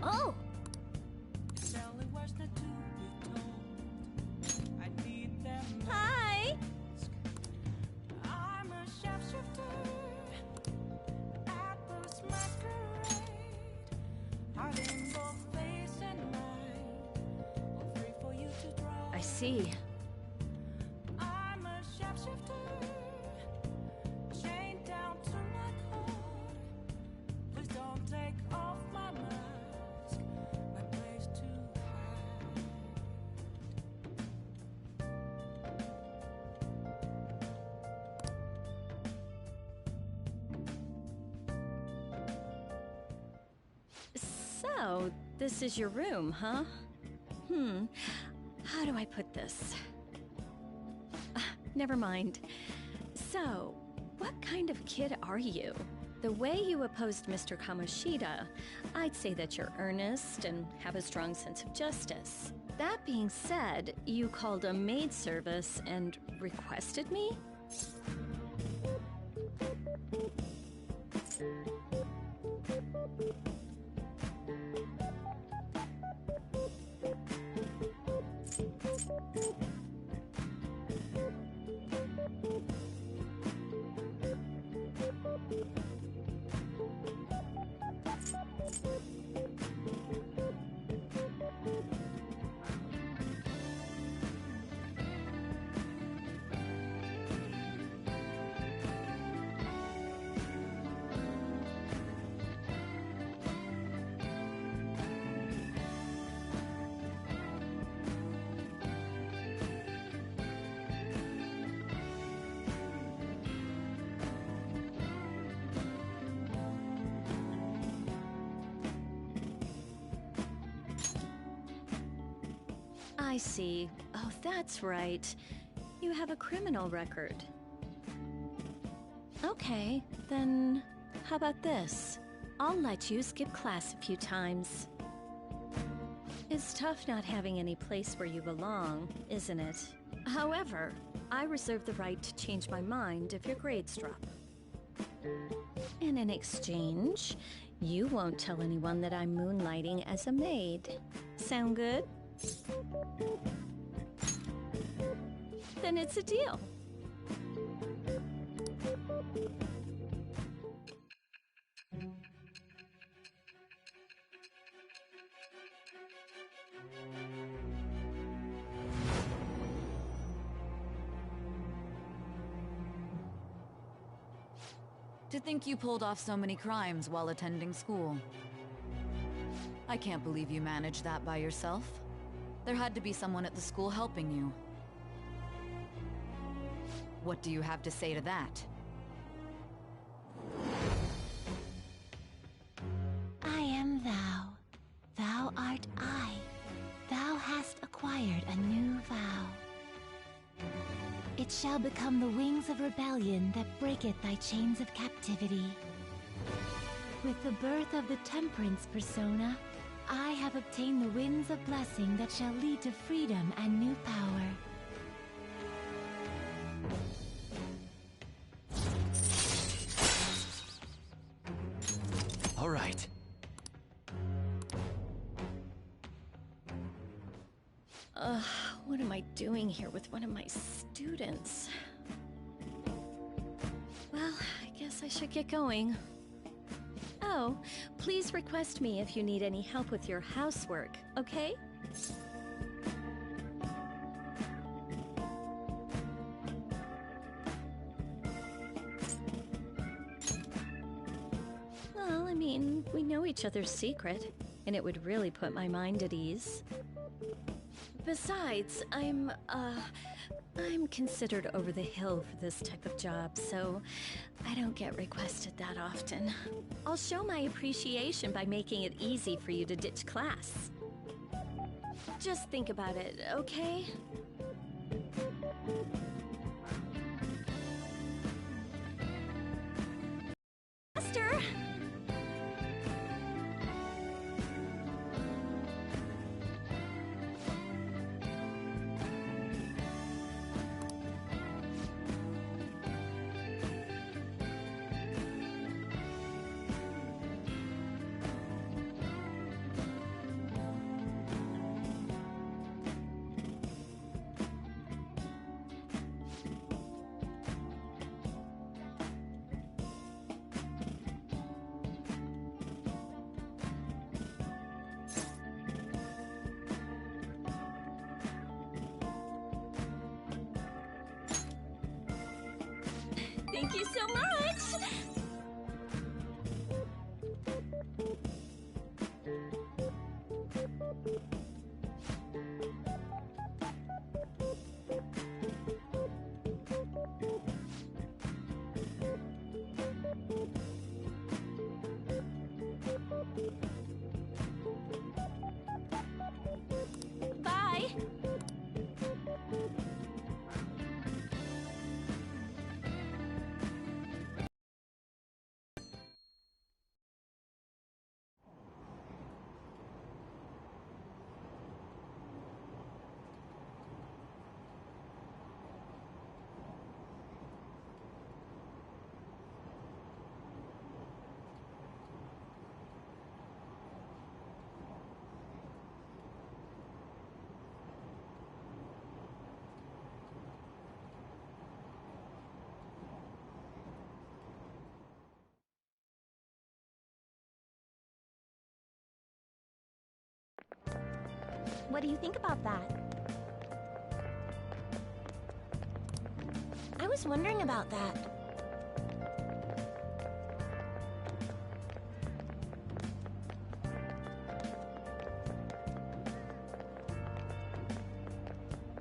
Oh! Hi! I'm a shapeshifter at this masquerade. Hiding both face and mind. All free for you to draw. I see. I'm a shapeshifter, chained down to my core. Please don't take off my mask, my place to hide. So, this is your room, huh? How do I put this? Never mind. So, what kind of kid are you? The way you opposed Mr. Kamoshida, I'd say that you're earnest and have a strong sense of justice. That being said, you called a maid service and requested me? I see. Oh, that's right. You have a criminal record. Okay, then how about this? I'll let you skip class a few times. It's tough not having any place where you belong, isn't it? However, I reserve the right to change my mind if your grades drop. And in exchange, you won't tell anyone that I'm moonlighting as a maid. Sound good? Then it's a deal. To think you pulled off so many crimes while attending school. I can't believe you managed that by yourself. There had to be someone at the school helping you. What do you have to say to that? I am thou. Thou art I. Thou hast acquired a new vow. It shall become the wings of rebellion that breaketh thy chains of captivity. With the birth of the Temperance persona, I have obtained the winds of blessing that shall lead to freedom and new power. All right. What am I doing here with one of my students? Well, I guess I should get going. Oh, please request me if you need any help with your housework, okay? Well, I mean, we know each other's secret, and it would really put my mind at ease. Besides, I'm considered over the hill for this type of job, so I don't get requested that often. I'll show my appreciation by making it easy for you to ditch class. Just think about it, okay? Master! Thank you so much! Bye! What do you think about that? I was wondering about that.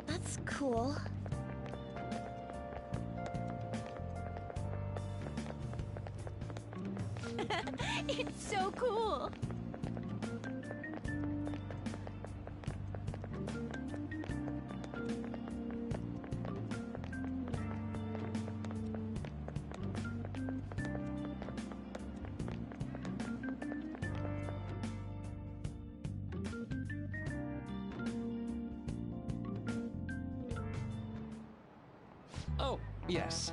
That's cool. It's so cool! Oh, yes.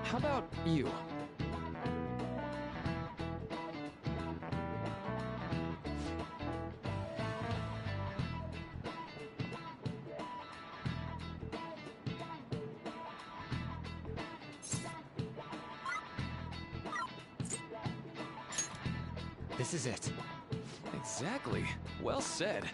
How about you? This is it. Exactly. Well said.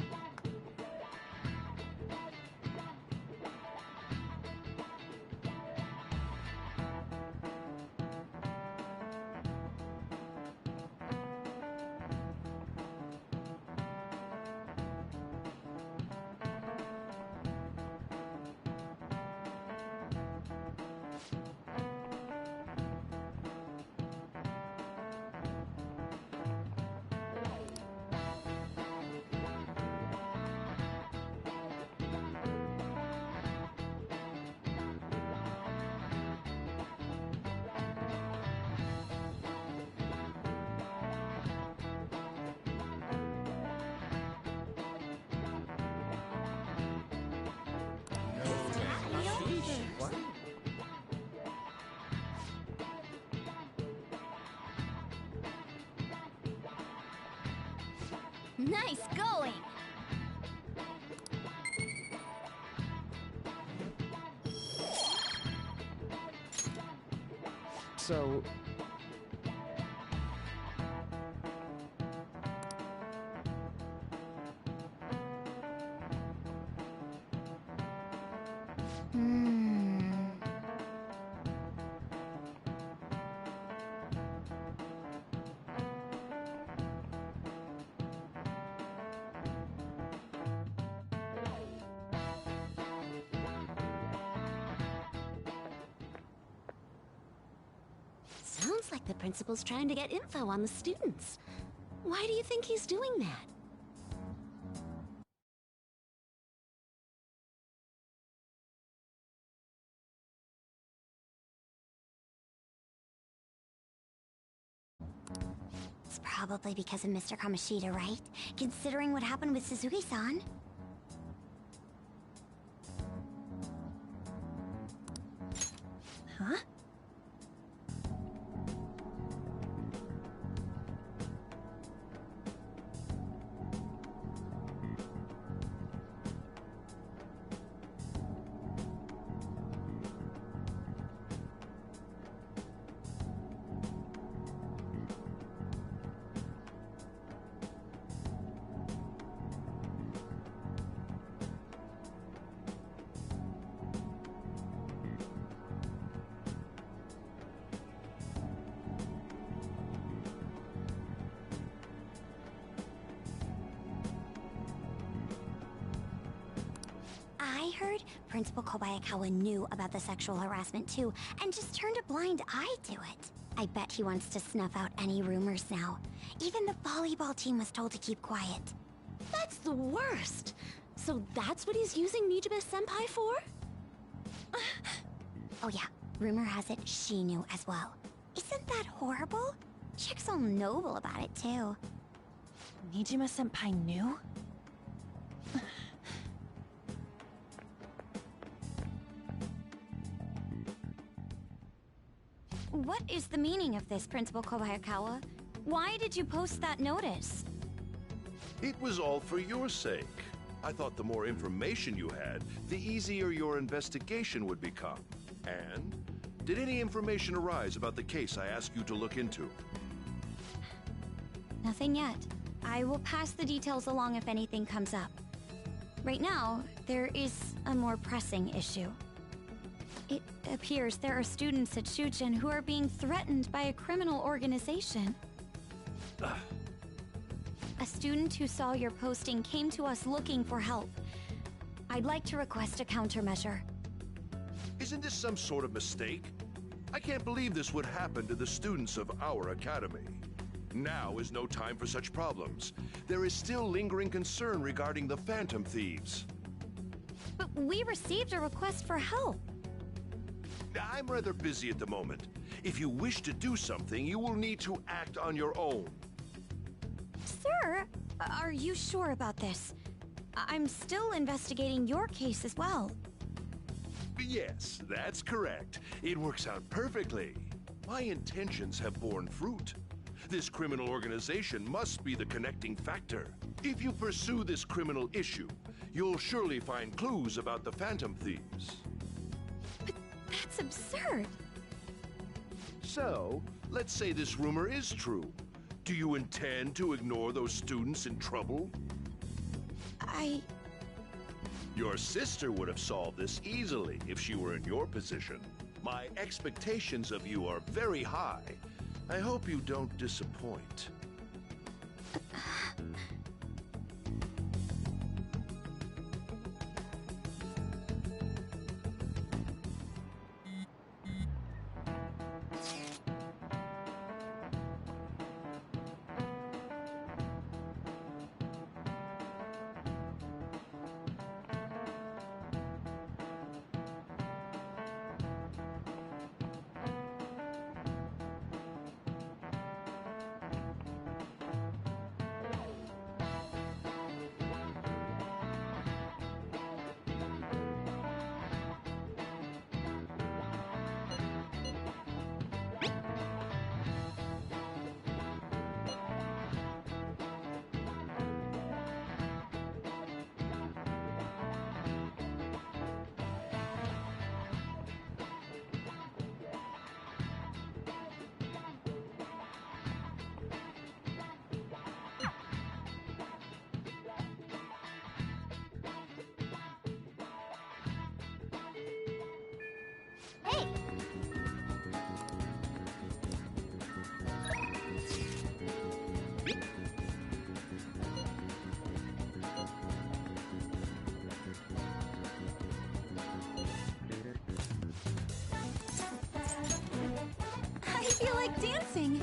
Nice going! So... Sounds like the principal's trying to get info on the students. Why do you think he's doing that? It's probably because of Mr. Kaneshiro, right? Considering what happened with Suzuki-san. Huh? I heard Principal Kobayakawa knew about the sexual harassment too, and just turned a blind eye to it. I bet he wants to snuff out any rumors now. Even the volleyball team was told to keep quiet. That's the worst! So that's what he's using Nijibe-senpai for? Oh yeah, rumor has it she knew as well. Isn't that horrible? Chick's all noble about it too. Nijima-senpai knew? What is the meaning of this, Principal Kobayakawa? Why did you post that notice? It was all for your sake. I thought the more information you had, the easier your investigation would become. And did any information arise about the case I asked you to look into? Nothing yet. I will pass the details along if anything comes up. Right now, there is a more pressing issue. It appears there are students at Shujin who are being threatened by a criminal organization. A student who saw your posting came to us looking for help. I'd like to request a countermeasure. Isn't this some sort of mistake? I can't believe this would happen to the students of our academy. Now is no time for such problems. There is still lingering concern regarding the Phantom Thieves. But we received a request for help. I'm rather busy at the moment. If you wish to do something, you will need to act on your own. Sir, are you sure about this? I'm still investigating your case as well. Yes, that's correct. It works out perfectly. My intentions have borne fruit. This criminal organization must be the connecting factor. If you pursue this criminal issue, you'll surely find clues about the Phantom Thieves. But that's absurd. So, let's say this rumor is true. Do you intend to ignore those students in trouble? Your sister would have solved this easily if she were in your position. My expectations of you are very high. I hope you don't disappoint. I feel like dancing!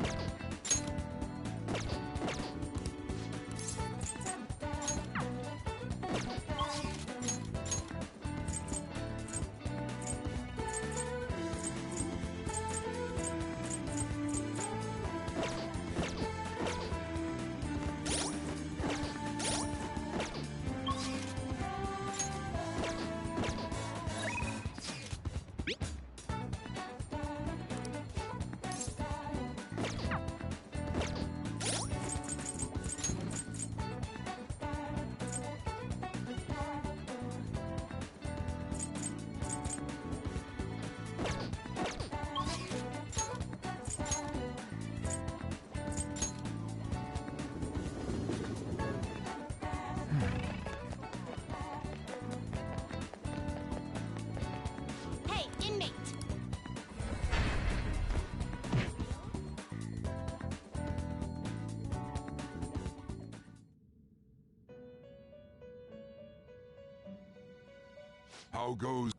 How goes?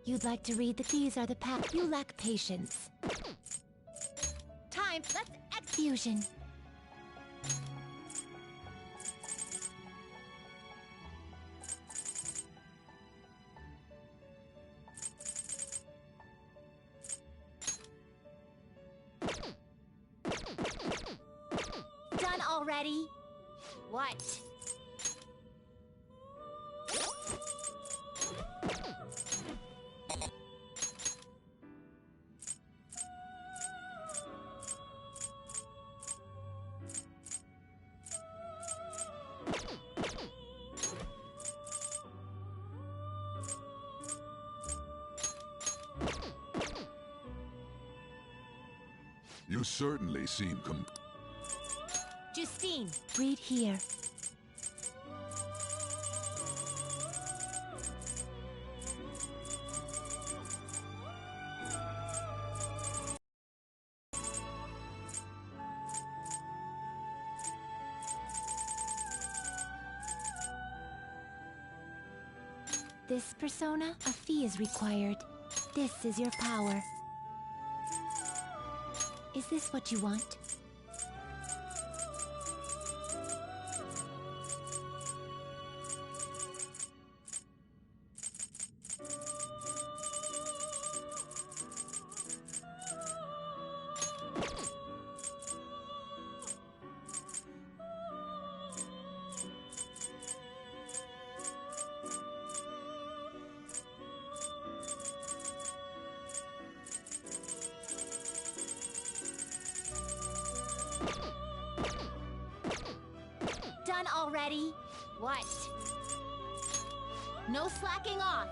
You'd like to read these are the path. You lack patience. Time, let's fusion. Done already? What? You certainly seem Justine, read here. This persona, a fee is required. This is your power. Is this what you want? Done already? What? No slacking off!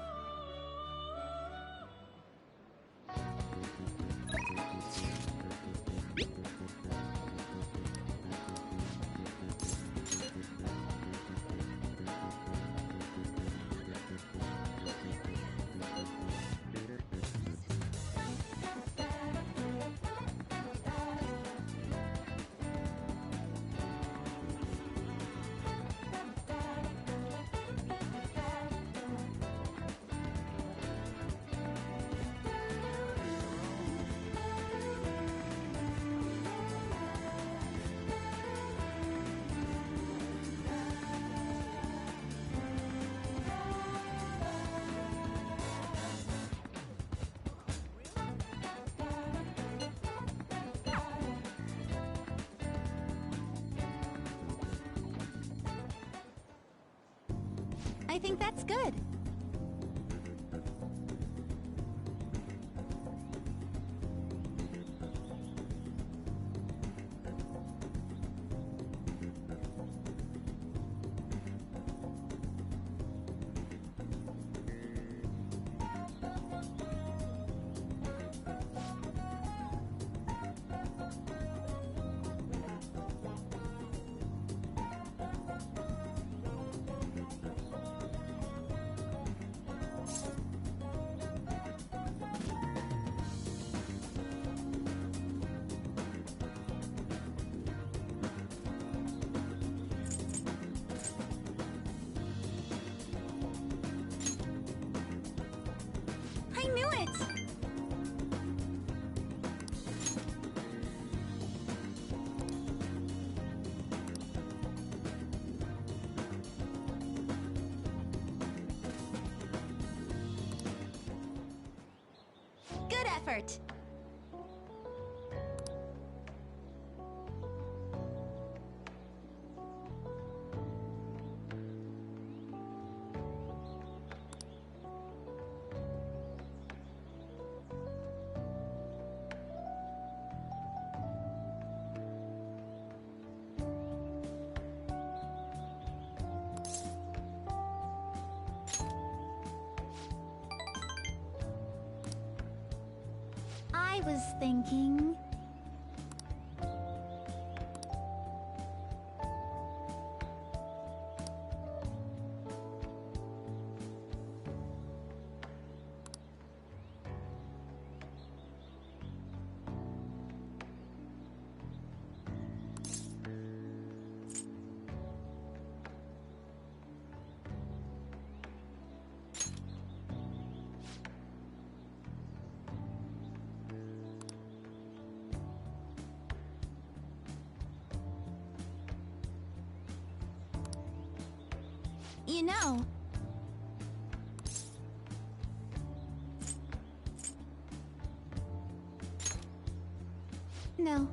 I think that's good. I knew it! Good effort! I was thinking... You know... No.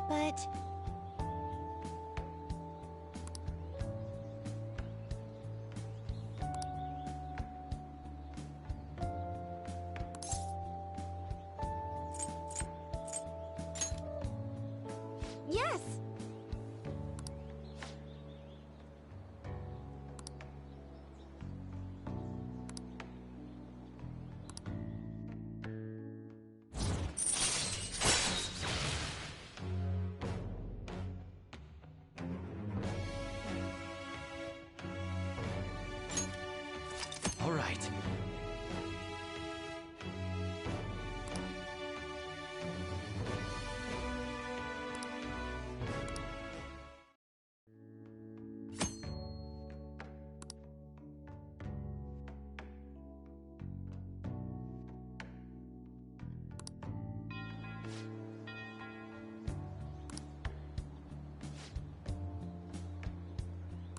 But... Yes! All right.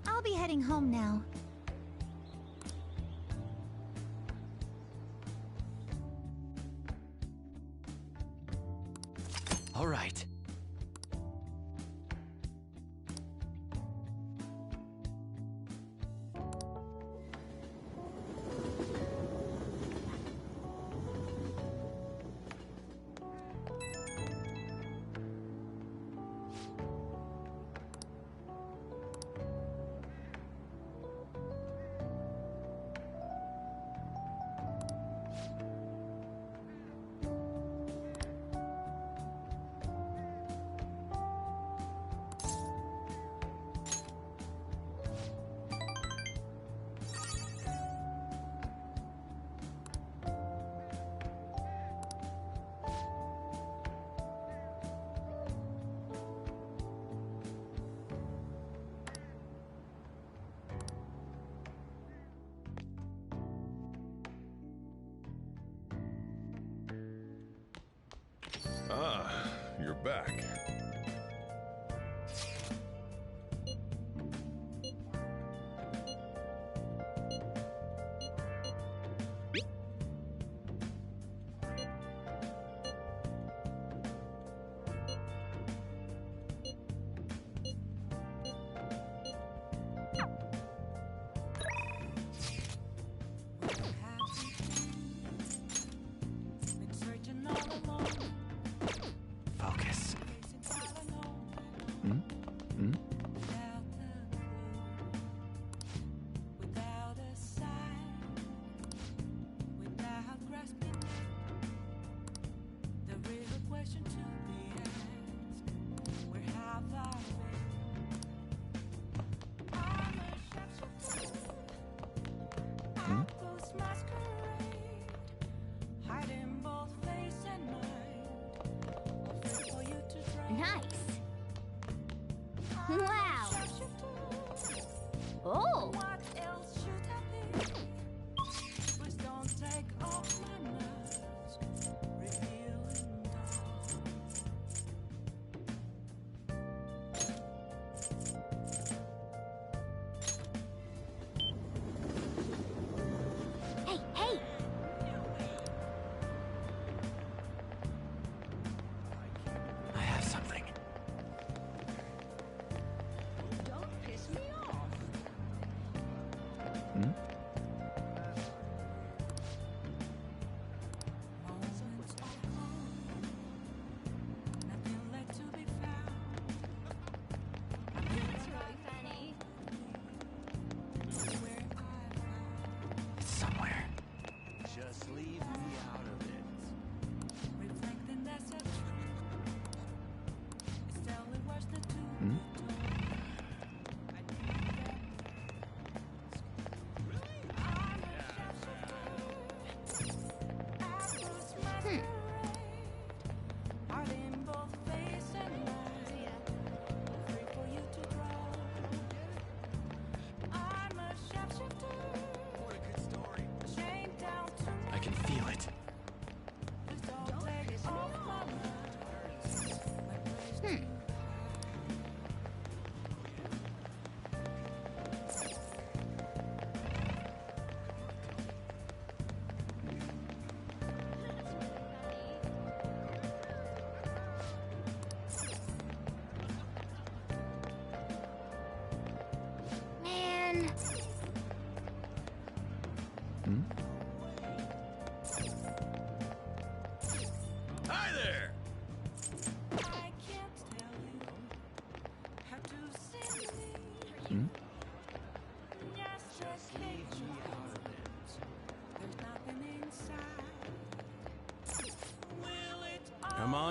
I'll be heading home now. All right. Ah, you're back. Been searching all along, Focus. chasing all alone, Hmm? Hmm? without a clue, without a sign, without grasping the real question to be asked. Where have I been? I'm a shapeshifter. Outpost masquerade, hiding both face and mind. Afraid for you to drown. Nice! Wow! Shapeshifter. Oh! What else should I be? Please don't take off my mask, revealing dawn. Hey, hey! I have something.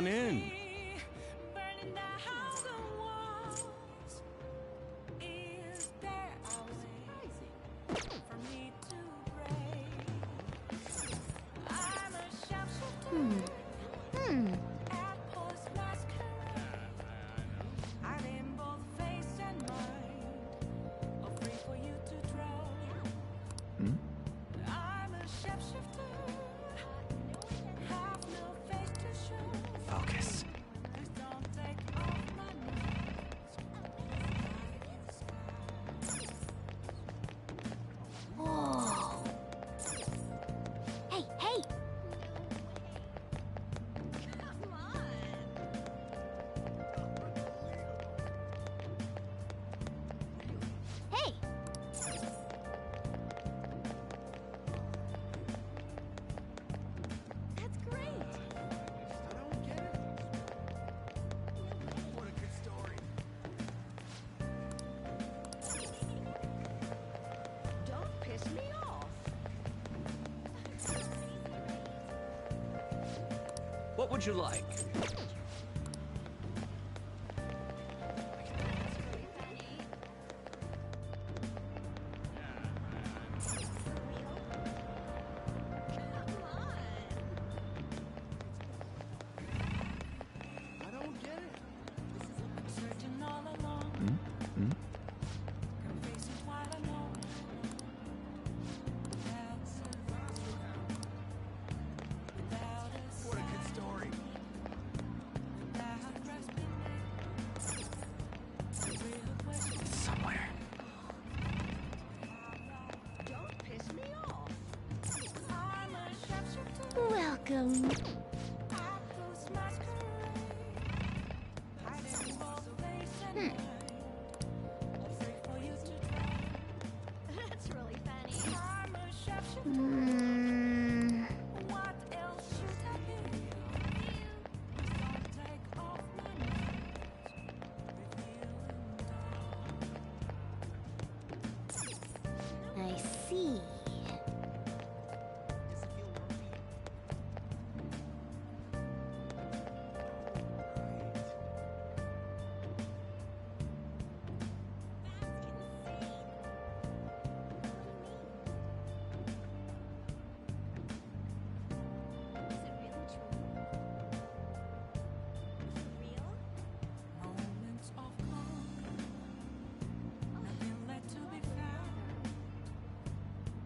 on in. Burning down the walls. Is there a way for me to break? I'm a sharpshooter at post masquerade. I'm in both face and mind, all free for you to draw. I'm a shapeshifter, have no face to show. Focus. Please don't take off my mask. Whoa. Hey, hey! Come on. Hey! That's great. What a good story. Don't piss me off. What would you like? I don't get it. Searching all along. Confessing what I know. Without a What a good story. without grasping it. Real question. Somewhere. Don't piss me off. I'm a sharpshooter. Welcome. I post masquerade. Hiding both face and mind. All free for you to try. That's really funny. I'm a sharpshooter. What else should I be? Don't take off my mask. Revealing I see. moments of calm. Nothing left to be found.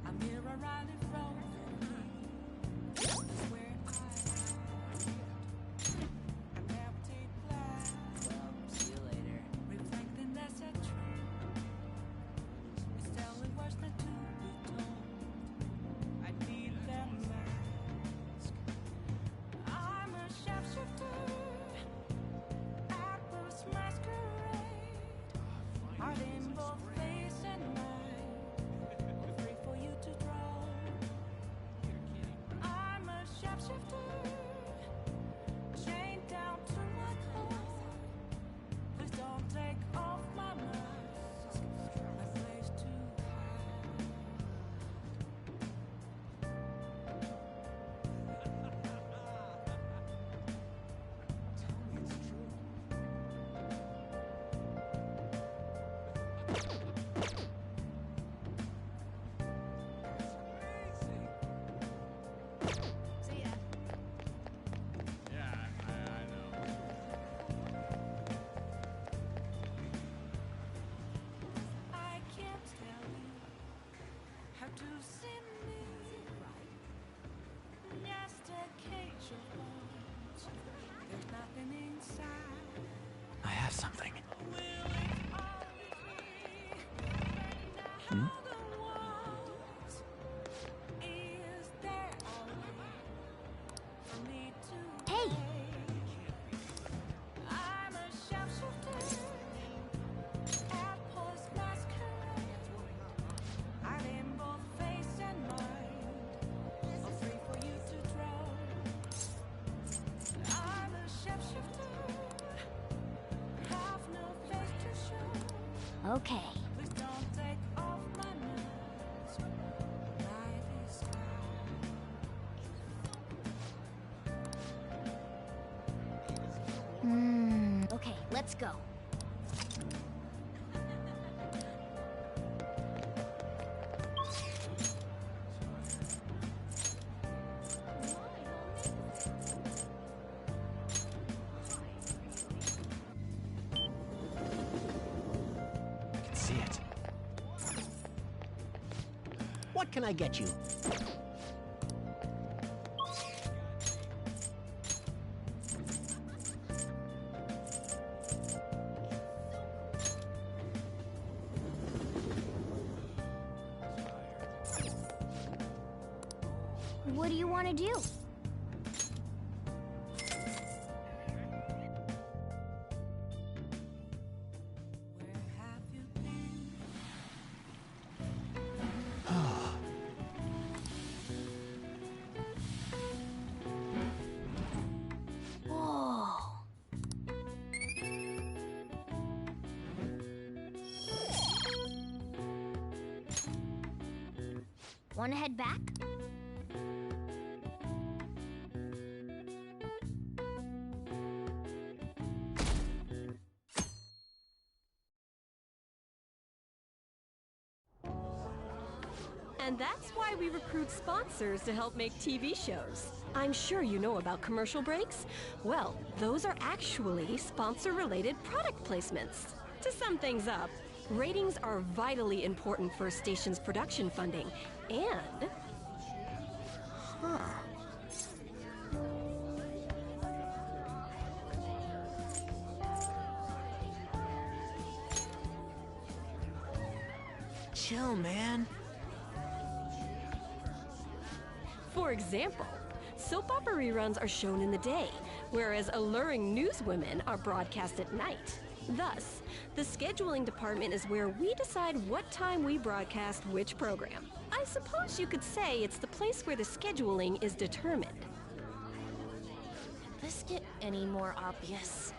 A mirror right in front of me. That's where I an empty glass. See you later. Reflecting that's a truth. It's telling words not to be told. I need that mask. I'm a sharpshooter. Apples masquerade. Heart in both face and mind. Free for you to draw. I'm a sharpshooter. Chained down to my core. Please don't take off my mask. My place to hide. See ya. I can't tell you how to see me. Just a cage of bones. There's nothing inside. I have something. Will it always be burning down the walls? Is there a way for me to Hey! break? I'm a sharpshooter at post masquerade. I'm in both face and mind, all free for you to draw. I'm a sharpshooter, have no face to show. Okay. Please don't take off my mask. Life is hard. Let's go. I can see it. What can I get you? What do you want to do? Where have you been? Whoa. Want to head back? And that's why we recruit sponsors to help make TV shows. I'm sure you know about commercial breaks. Well, those are actually sponsor-related product placements. To sum things up, ratings are vitally important for a station's production funding, and... Chill, man. For example, soap opera reruns are shown in the day, whereas alluring newswomen are broadcast at night. Thus, the scheduling department is where we decide what time we broadcast which program. I suppose you could say it's the place where the scheduling is determined. Could this get any more obvious?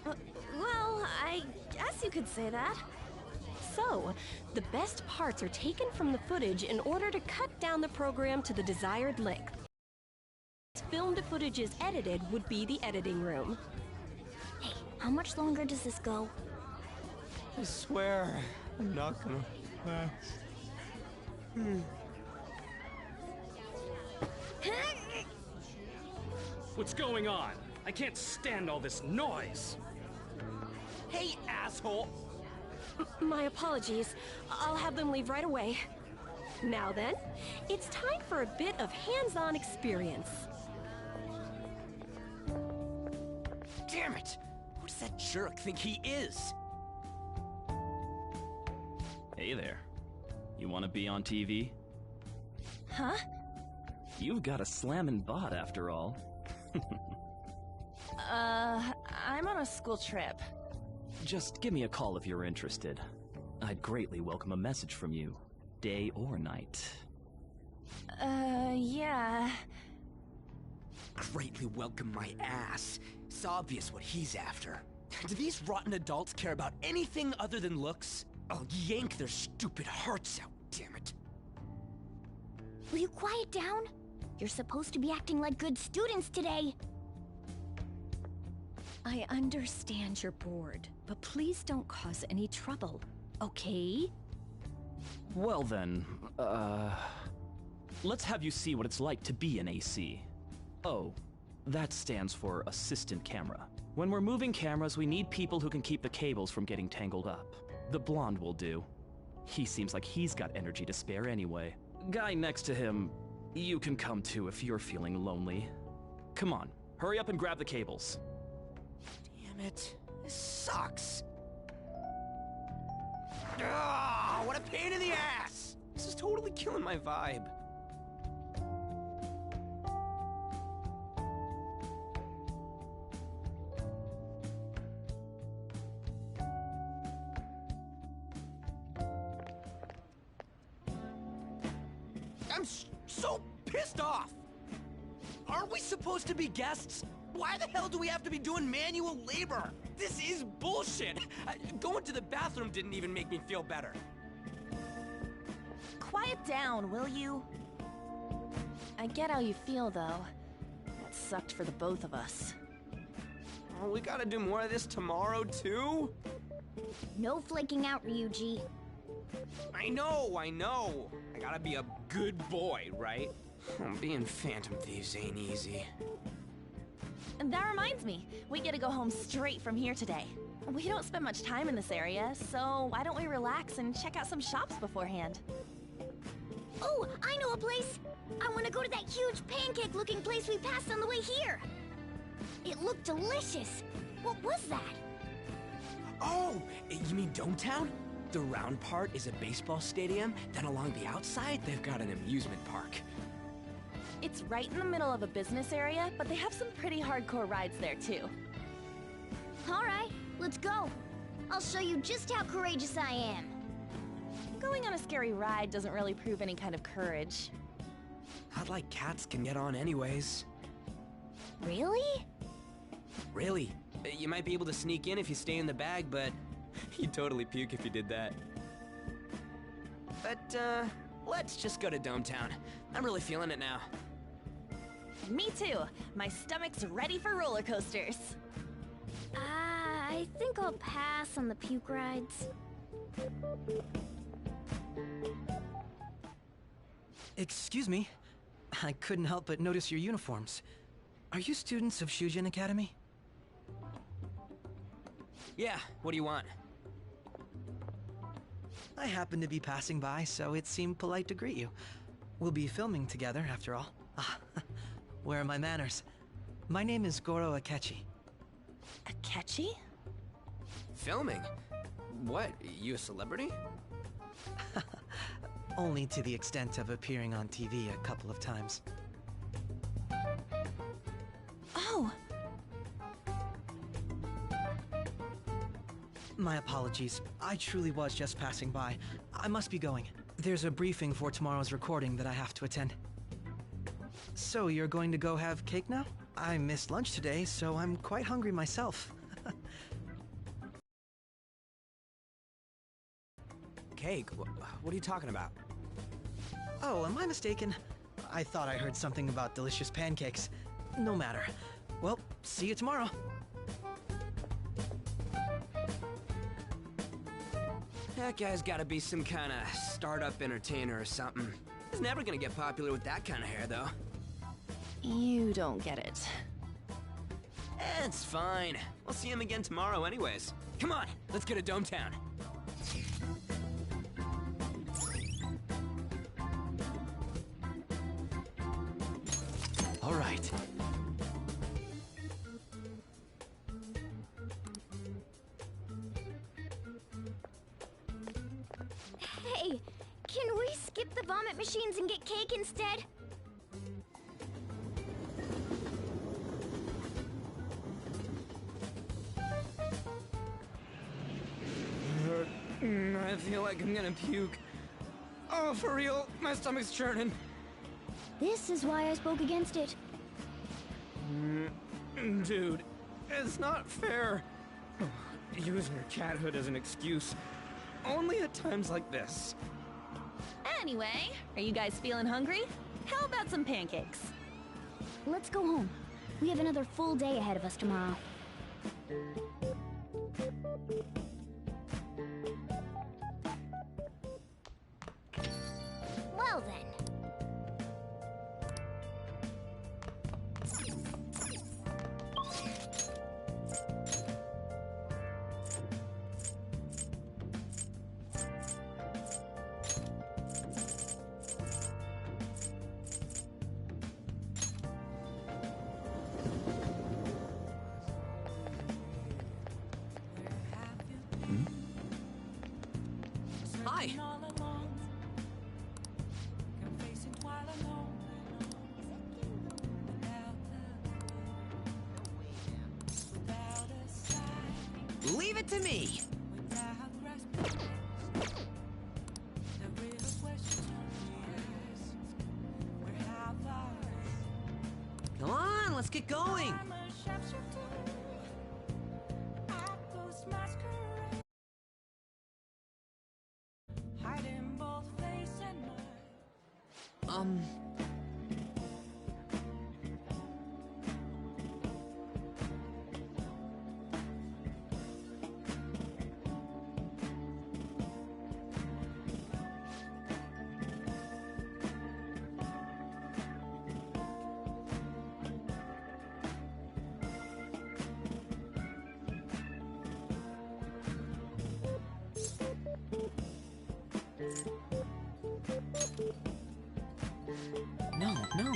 Well, I guess you could say that. So, the best parts are taken from the footage in order to cut down the program to the desired length. Filmed footage is edited would be the editing room. Hey, how much longer does this go? I swear, I'm not gonna last. What's going on? I can't stand all this noise. Hey, asshole! My apologies. I'll have them leave right away. Now then, it's time for a bit of hands-on experience. Damn it! Who does that jerk think he is? Hey there. You want to be on TV? Huh? You've got a slammin' bot after all. I'm on a school trip. Just give me a call if you're interested. I'd greatly welcome a message from you, day or night. Yeah. Greatly welcome my ass. It's obvious what he's after. Do these rotten adults care about anything other than looks? I'll yank their stupid hearts out, damn it. Will you quiet down? You're supposed to be acting like good students today. I understand you're bored, but please don't cause any trouble, okay? Well then, let's have you see what it's like to be an AC. Oh, that stands for assistant camera. When we're moving cameras, we need people who can keep the cables from getting tangled up. The blonde will do. He seems like he's got energy to spare anyway. Guy next to him, you can come too if you're feeling lonely. Come on, hurry up and grab the cables. Damn it. This sucks. Ugh, what a pain in the ass! This is totally killing my vibe. I'm so pissed off! Aren't we supposed to be guests? Why the hell do we have to be doing manual labor? This is bullshit! Going to the bathroom didn't even make me feel better. Quiet down, will you? I get how you feel, though. That sucked for the both of us. Oh, we gotta do more of this tomorrow, too? No flaking out, Ryuji. I know. I gotta be a good boy, right? Being Phantom Thieves ain't easy. And that reminds me, we get to go home straight from here today. We don't spend much time in this area, so why don't we relax and check out some shops beforehand? Oh, I know a place! I want to go to that huge pancake-looking place we passed on the way here! It looked delicious! What was that? Oh, you mean Dometown? The round part is a baseball stadium, then along the outside, they've got an amusement park. It's right in the middle of a business area, but they have some pretty hardcore rides there, too. Alright, let's go. I'll show you just how courageous I am. Going on a scary ride doesn't really prove any kind of courage. I'd like cats can get on anyways. Really? Really. You might be able to sneak in if you stay in the bag, but you'd totally puke if you did that. But, let's just go to Dometown. I'm really feeling it now. Me too. My stomach's ready for roller coasters. I think I'll pass on the puke rides. Excuse me. I couldn't help but notice your uniforms. Are you students of Shujin Academy? Yeah, what do you want? I happened to be passing by, so it seemed polite to greet you. We'll be filming together, after all. Ah, where are my manners? My name is Goro Akechi. Akechi? Filming? What, you a celebrity? Only to the extent of appearing on TV a couple of times. Oh! My apologies. I truly was just passing by. I must be going. There's a briefing for tomorrow's recording that I have to attend. So you're going to go have cake now? I missed lunch today, so I'm quite hungry myself. Cake? What are you talking about? Oh, am I mistaken? I thought I heard something about delicious pancakes. No matter. Well, see you tomorrow. That guy's gotta be some kind of startup entertainer or something. He's never gonna get popular with that kind of hair, though. You don't get it. It's fine. We'll see him again tomorrow anyways. Come on, let's go to Dometown. All right. Hey, can we skip the vomit machines and get cake instead? I feel like I'm gonna puke. Oh, for real, my stomach's churning. This is why I spoke against it. Dude, it's not fair. Using your cathood as an excuse. Only at times like this. Anyway, are you guys feeling hungry? How about some pancakes? Let's go home. We have another full day ahead of us tomorrow. Well then. Hi. Leave it to me. Come on, let's get going. No, no.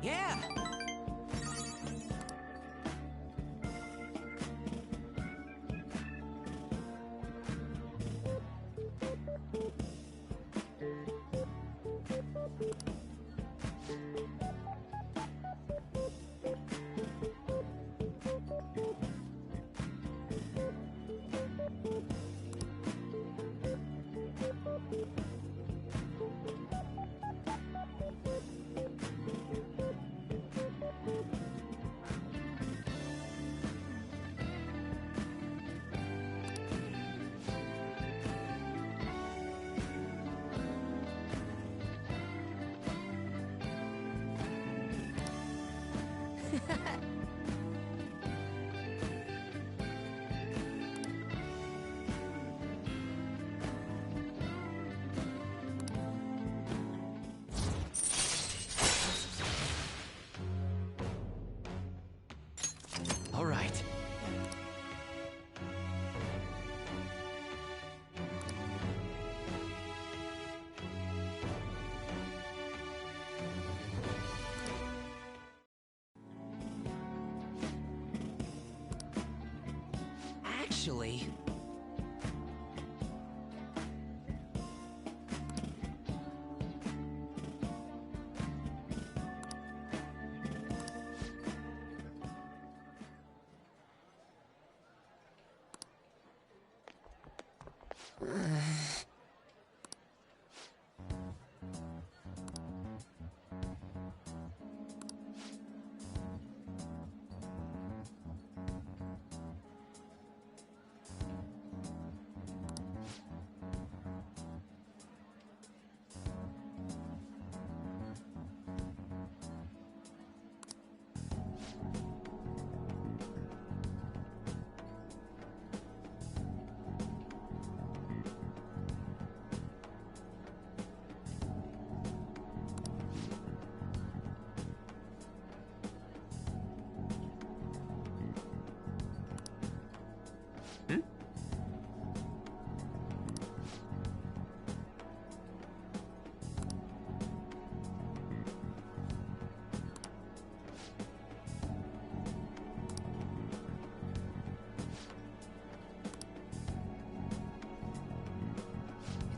Yeah! All right. Actually...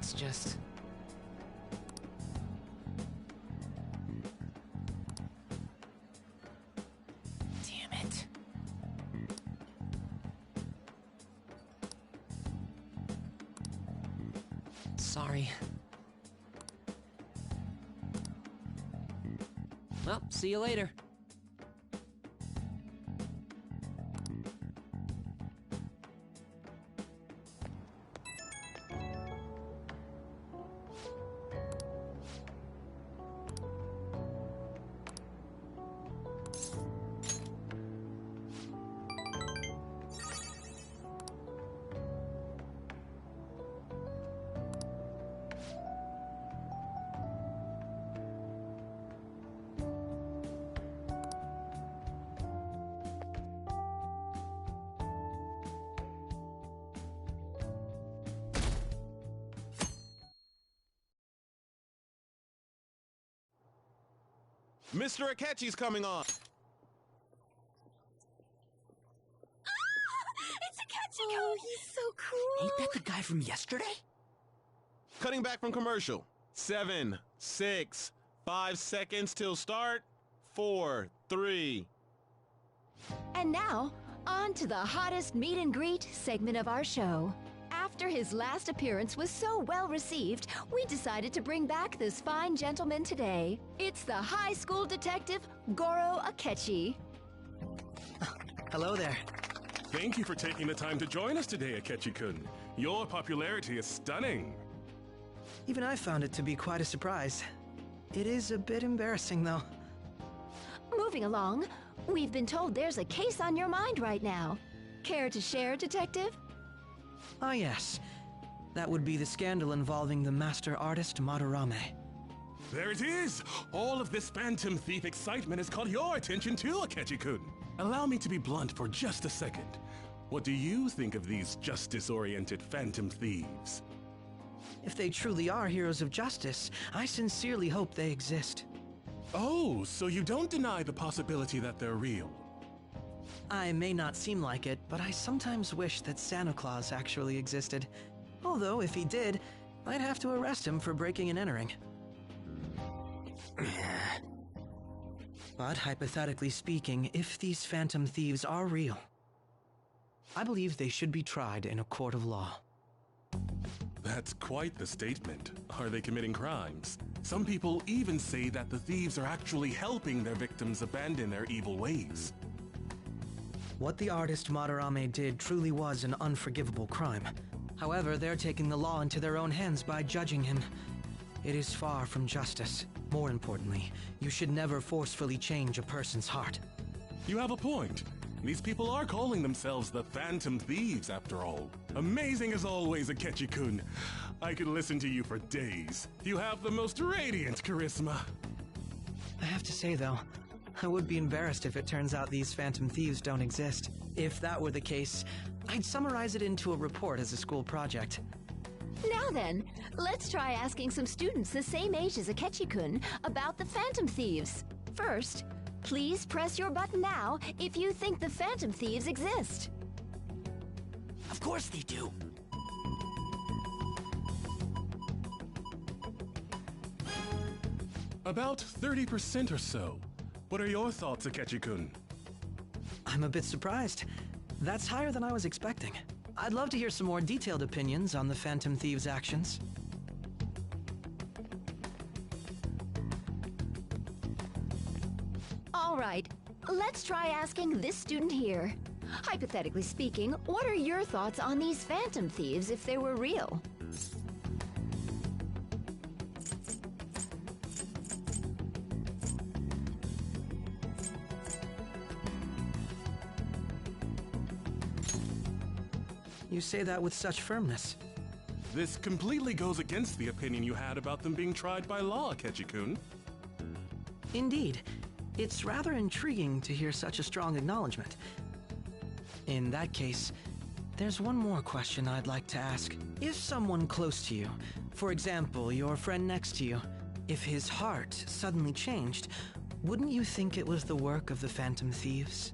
It's just... Damn it. Sorry. Well, see you later. Mr. Akechi's coming on! It's Akechi! Oh, he's so cool! Ain't that the guy from yesterday? Cutting back from commercial. 7, 6, 5 seconds till start. 4, 3. And now, on to the hottest meet and greet segment of our show. After his last appearance was so well received, we decided to bring back this fine gentleman today. It's the high school detective, Goro Akechi. Hello there. Thank you for taking the time to join us today, Akechi-kun. Your popularity is stunning. Even I found it to be quite a surprise. It is a bit embarrassing, though. Moving along, we've been told there's a case on your mind right now. Care to share, Detective? Ah, yes. That would be the scandal involving the master artist Madarame. There it is! All of this Phantom Thief excitement has caught your attention too, Akechi-kun. Allow me to be blunt for just a second. What do you think of these justice-oriented Phantom Thieves? If they truly are heroes of justice, I sincerely hope they exist. Oh, so you don't deny the possibility that they're real? I may not seem like it, but I sometimes wish that Santa Claus actually existed. Although, if he did, I'd have to arrest him for breaking and entering. But hypothetically speaking, if these Phantom Thieves are real, I believe they should be tried in a court of law. That's quite the statement. Are they committing crimes? Some people even say that the thieves are actually helping their victims abandon their evil ways. What the artist Madarame did truly was an unforgivable crime. However, they're taking the law into their own hands by judging him. It is far from justice. More importantly, you should never forcefully change a person's heart. You have a point. These people are calling themselves the Phantom Thieves, after all. Amazing as always, Akechi-kun. I could listen to you for days. You have the most radiant charisma. I have to say, though, I would be embarrassed if it turns out these Phantom Thieves don't exist. If that were the case, I'd summarize it into a report as a school project. Now then, let's try asking some students the same age as Akechi-kun about the Phantom Thieves. First, please press your button now if you think the Phantom Thieves exist. Of course they do. About 30% or so. What are your thoughts, Akechi-kun? I'm a bit surprised. That's higher than I was expecting. I'd love to hear some more detailed opinions on the Phantom Thieves' actions. All right, let's try asking this student here. Hypothetically speaking, what are your thoughts on these Phantom Thieves if they were real? You say that with such firmness. This completely goes against the opinion you had about them being tried by law, Akechi-kun. Indeed. It's rather intriguing to hear such a strong acknowledgement. In that case, there's one more question I'd like to ask. If someone close to you, for example, your friend next to you, if his heart suddenly changed, wouldn't you think it was the work of the Phantom Thieves?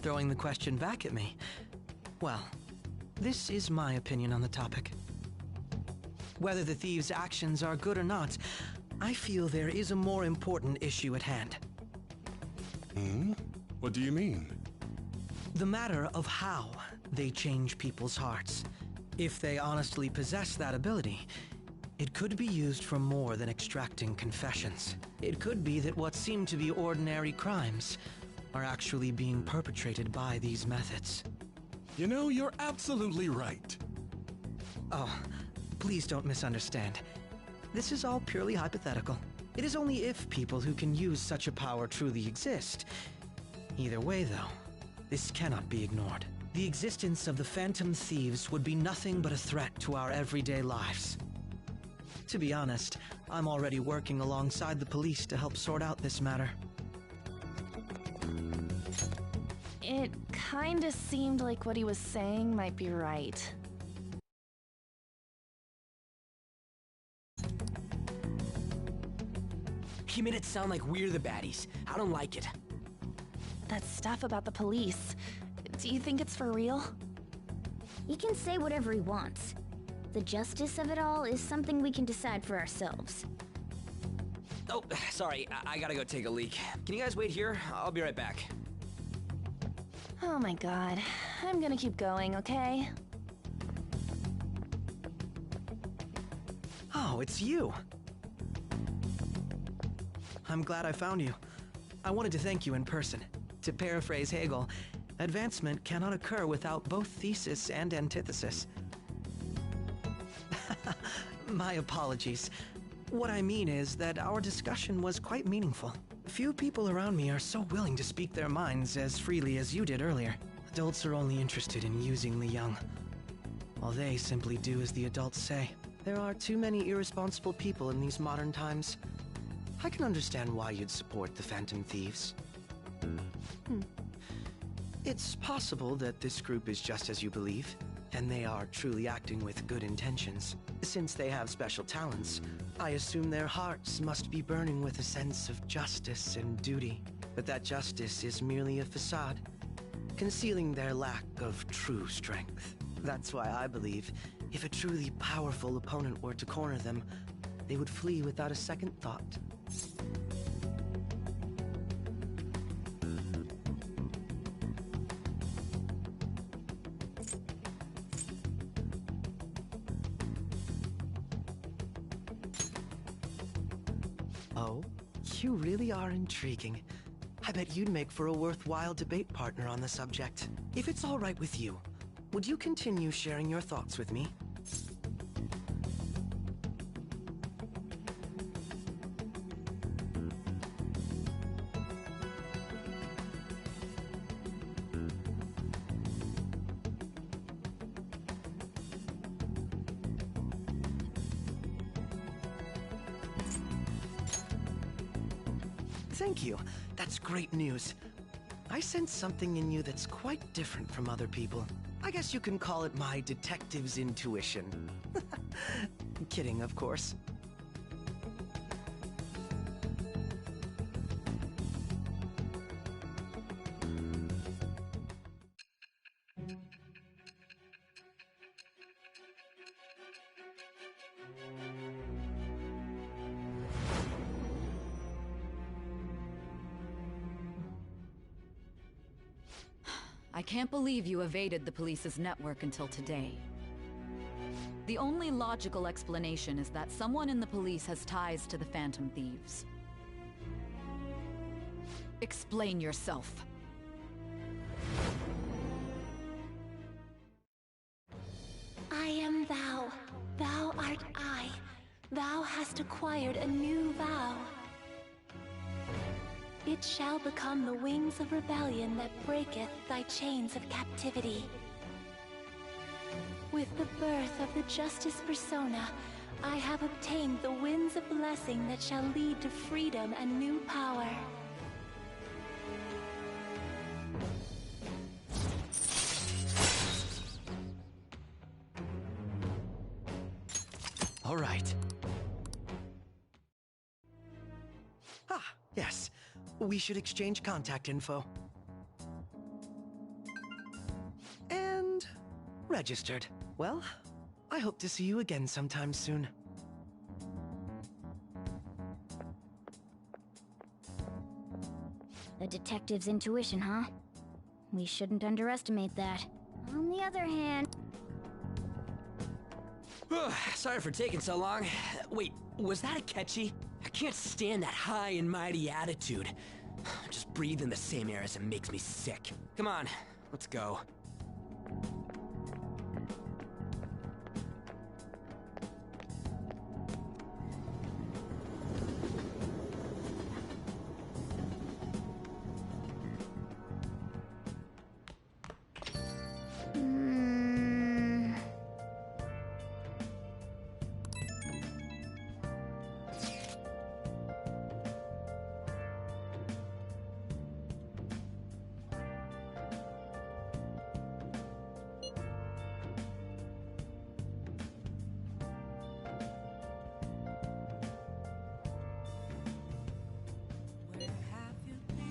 Throwing the question back at me. Well, this is my opinion on the topic. Whether the thieves' actions are good or not, I feel there is a more important issue at hand. What do you mean? The matter of how they change people's hearts. If they honestly possess that ability, it could be used for more than extracting confessions. It could be that what seem to be ordinary crimes are actually being perpetrated by these methods. You know, you're absolutely right. Oh, please don't misunderstand. This is all purely hypothetical. It is only if people who can use such a power truly exist. Either way, though, this cannot be ignored. The existence of the Phantom Thieves would be nothing but a threat to our everyday lives. To be honest, I'm already working alongside the police to help sort out this matter. It kinda seemed like what he was saying might be right. He made it sound like we're the baddies. I don't like it. that stuff about the police. Do you think it's for real? He can say whatever he wants. The justice of it all is something we can decide for ourselves. Oh, sorry, I gotta go take a leak. Can you guys wait here? I'll be right back. Oh my god. I'm gonna keep going, okay? Oh, it's you. I'm glad I found you. I wanted to thank you in person. To paraphrase Hegel, advancement cannot occur without both thesis and antithesis. My apologies. What I mean is that our discussion was quite meaningful. Few people around me are so willing to speak their minds as freely as you did earlier. Adults are only interested in using the young, while they simply do as the adults say. There are too many irresponsible people in these modern times. I can understand why you'd support the Phantom Thieves. It's possible that this group is just as you believe, and they are truly acting with good intentions. Since they have special talents, I assume their hearts must be burning with a sense of justice and duty. But that justice is merely a facade, concealing their lack of true strength. That's why I believe if a truly powerful opponent were to corner them, they would flee without a second thought. Oh, you really are intriguing. I bet you'd make for a worthwhile debate partner on the subject. If it's all right with you, would you continue sharing your thoughts with me? Thank you. That's great news. I sense something in you that's quite different from other people. I guess you can call it my detective's intuition. Kidding, of course. I can't believe you evaded the police's network until today. The only logical explanation is that someone in the police has ties to the Phantom Thieves. Explain yourself. I am thou, thou art I. Thou hast acquired a new vow. It shall become the wings of rebellion that breaketh thy chains of captivity. With the birth of the Justice Persona, I have obtained the winds of blessing that shall lead to freedom and new power. All right. Ah, yes. We should exchange contact info. And registered. Well, I hope to see you again sometime soon. The detective's intuition, huh? We shouldn't underestimate that. On the other hand... Sorry for taking so long. Wait, was that a catchy? I can't stand that high and mighty attitude. Just breathing the same air as him makes me sick. Come on, let's go. Where have you been?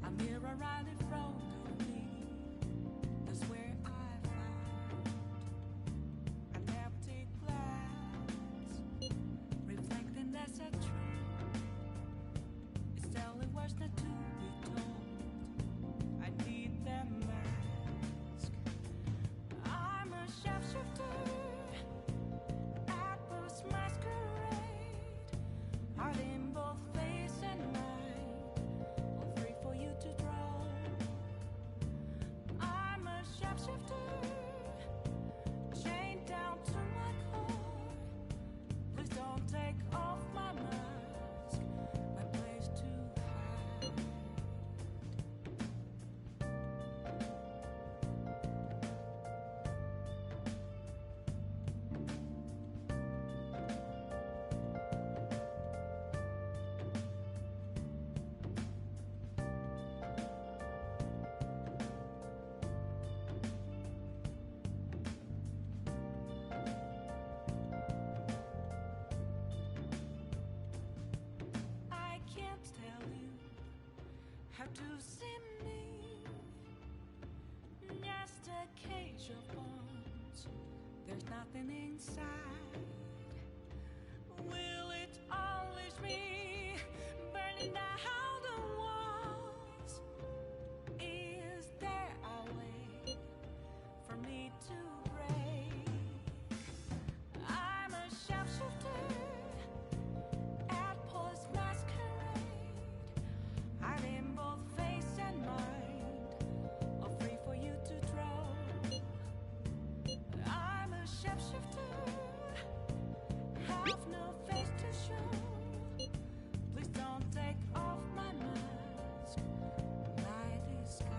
A mirror right in front of me. That's where I found an empty glass, reflecting that's a truth. It's telling words not to be told. I need that mask. I'm a shapeshifter at this masquerade, hiding both face and mind, all free for you to draw. I'm a shapeshifter, chained down to my core. Please don't take off my mask, my place to hide. I can't tell you how to see me. Just a cage of bones. There's nothing inside. Will it unleash me, burning down the walls? Is there a way for me to break? I'm a shapeshifter at post masquerade, hiding both face and mind, all free for you to draw. I'm a shapeshifter, have no face to show. Please don't take off my mask, my disguise.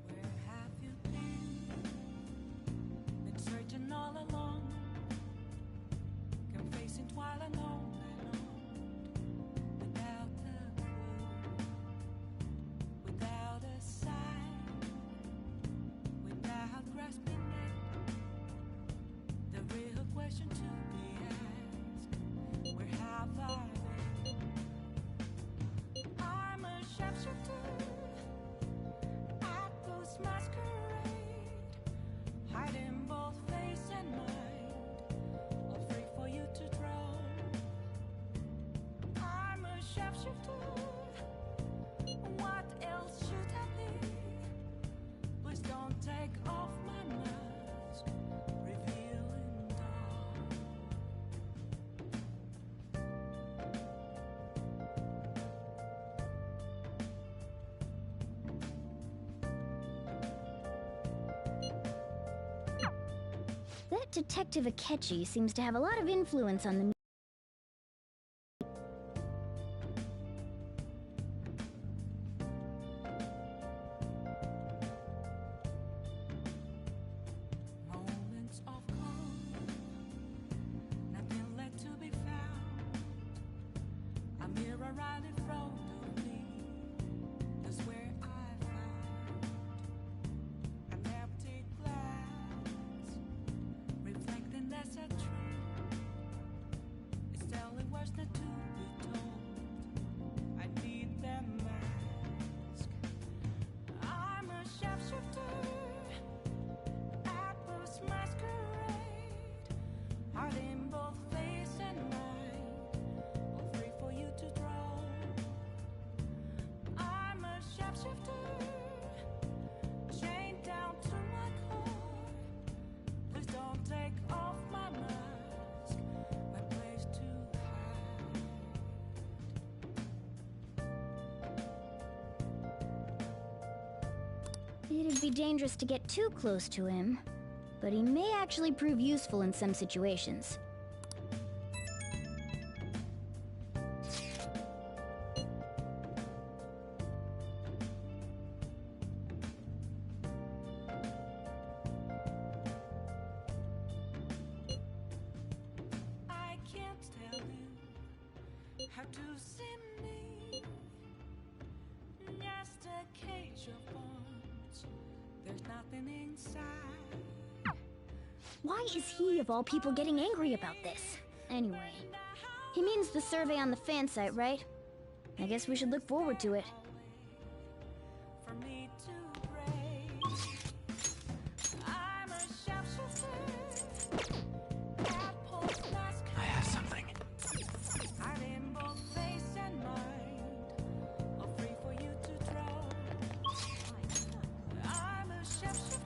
Where have you been? Been searching all along, confessing while alone and on, without a clue, without a sign, without grasping it. The real question to be asked: where have I been? I'm a shapeshifter at those masquerade, hiding both face and mind, all free for you to draw. I'm a shapeshifter, what else should I be? Please don't take off my mask, revealing dawn. That Detective Akechi seems to have a lot of influence on the Moments of calm, nothing left to be found. A mirror right in front of me. That's where I found an empty glass, reflecting that's a truth. It'd be dangerous to get too close to him, but he may actually prove useful in some situations. I can't tell you how to see me. Just a cage of bones. There's nothing inside. Why is he, of all people, getting angry about this? Anyway, he means the survey on the fan site, right? I guess we should look forward to it. For me to break. I'm a sharpshooter. I have something. I'm in both face and mind. All free for you to draw. I'm a sharpshooter.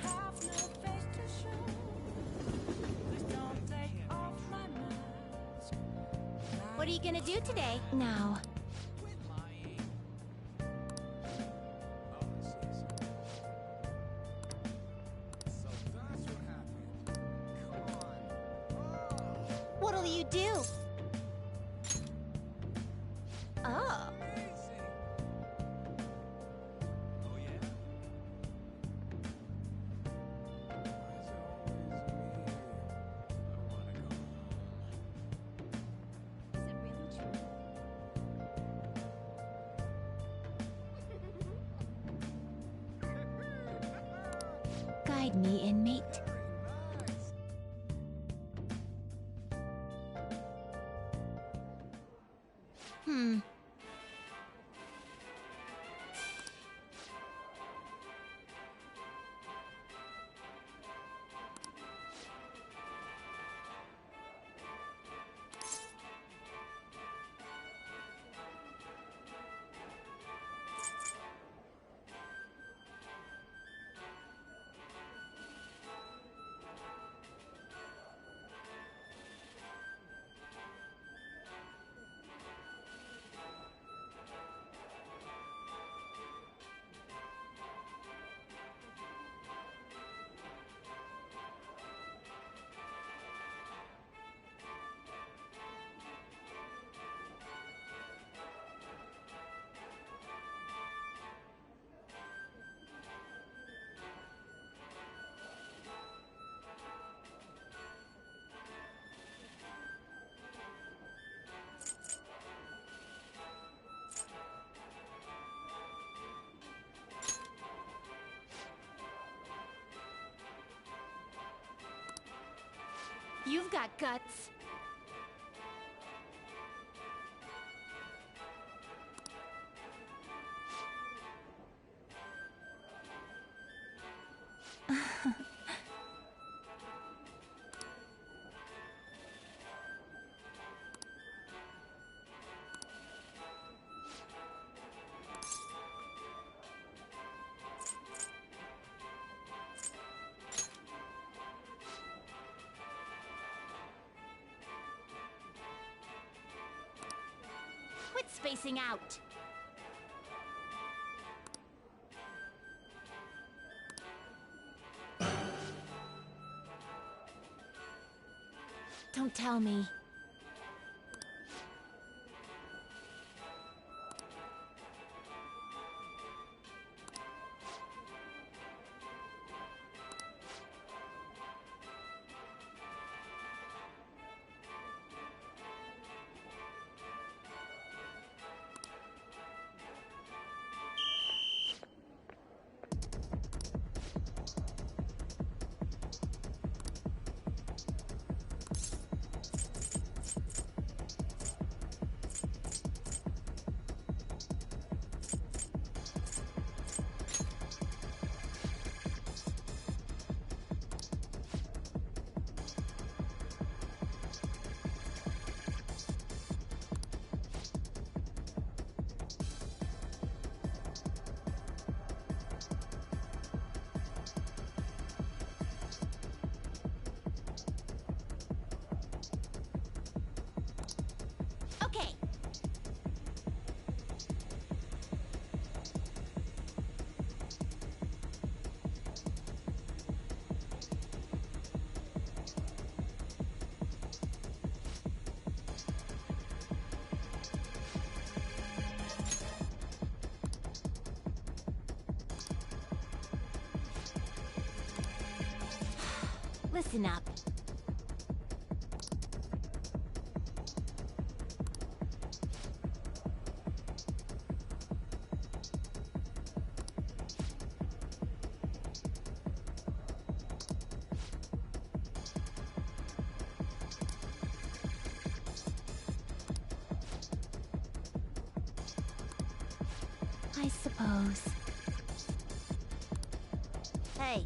Have no face to show. Please don't take off my mask. What are you gonna do today? Now, What'll you do? Oh. guide me, inmate. You've got guts. Quit spacing out. Don't tell me. Listen up. I suppose. Hey.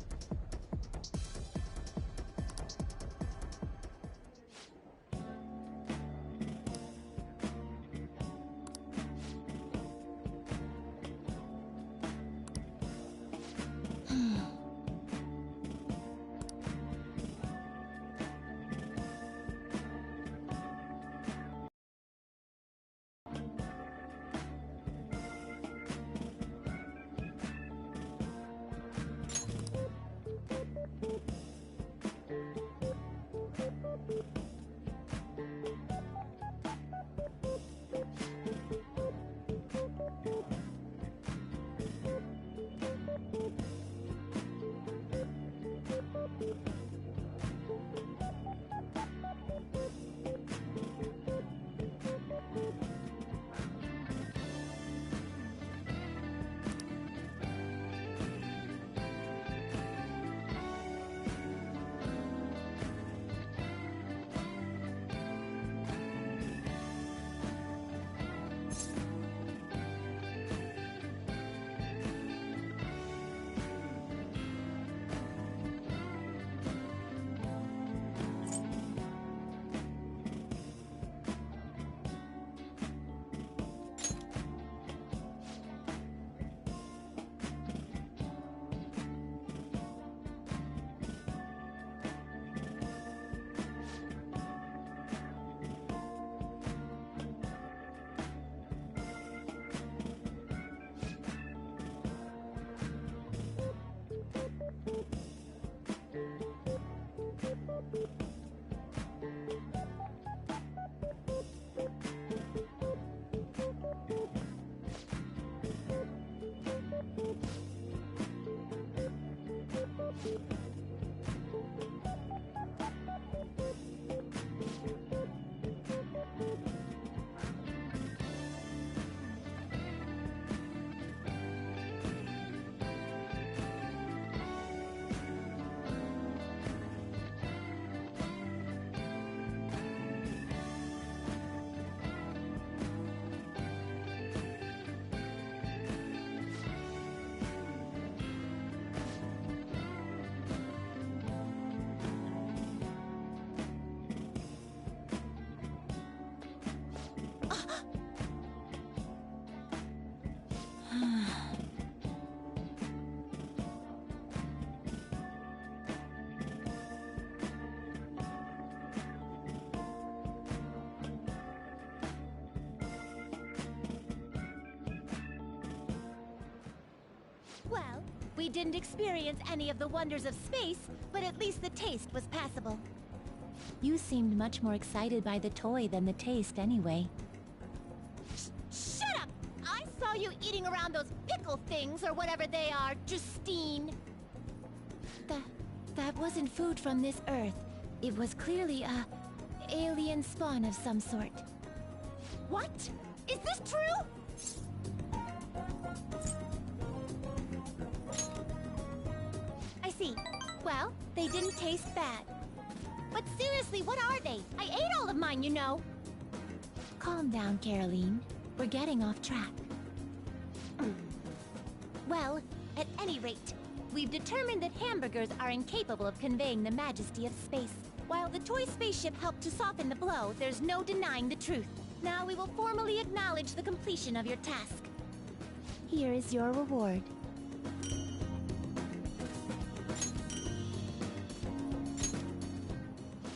Well, we didn't experience any of the wonders of space, but at least the taste was passable. You seemed much more excited by the toy than the taste anyway. Shut up! I saw you eating around those pickle things or whatever they are, Justine. That wasn't food from this Earth. It was clearly a alien spawn of some sort. What? Is this true? I see. Well, they didn't taste bad. But seriously, what are they? I ate all of mine, you know. Calm down, Caroline. We're getting off track. Well, at any rate, we've determined that hamburgers are incapable of conveying the majesty of space. While the toy spaceship helped to soften the blow, there's no denying the truth. Now we will formally acknowledge the completion of your task. Here is your reward.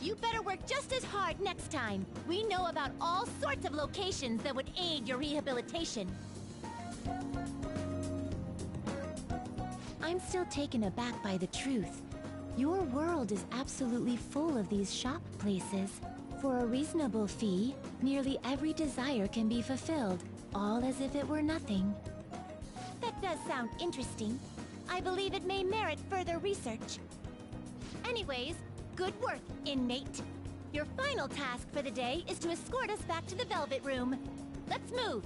You better work just as hard next time. We know about all sorts of locations that would aid your rehabilitation. I'm still taken aback by the truth. Your world is absolutely full of these shop places. For a reasonable fee, nearly every desire can be fulfilled, all as if it were nothing. That does sound interesting. I believe it may merit further research. Anyways, Good work, inmate. Your final task for the day is to escort us back to the Velvet Room. Let's move.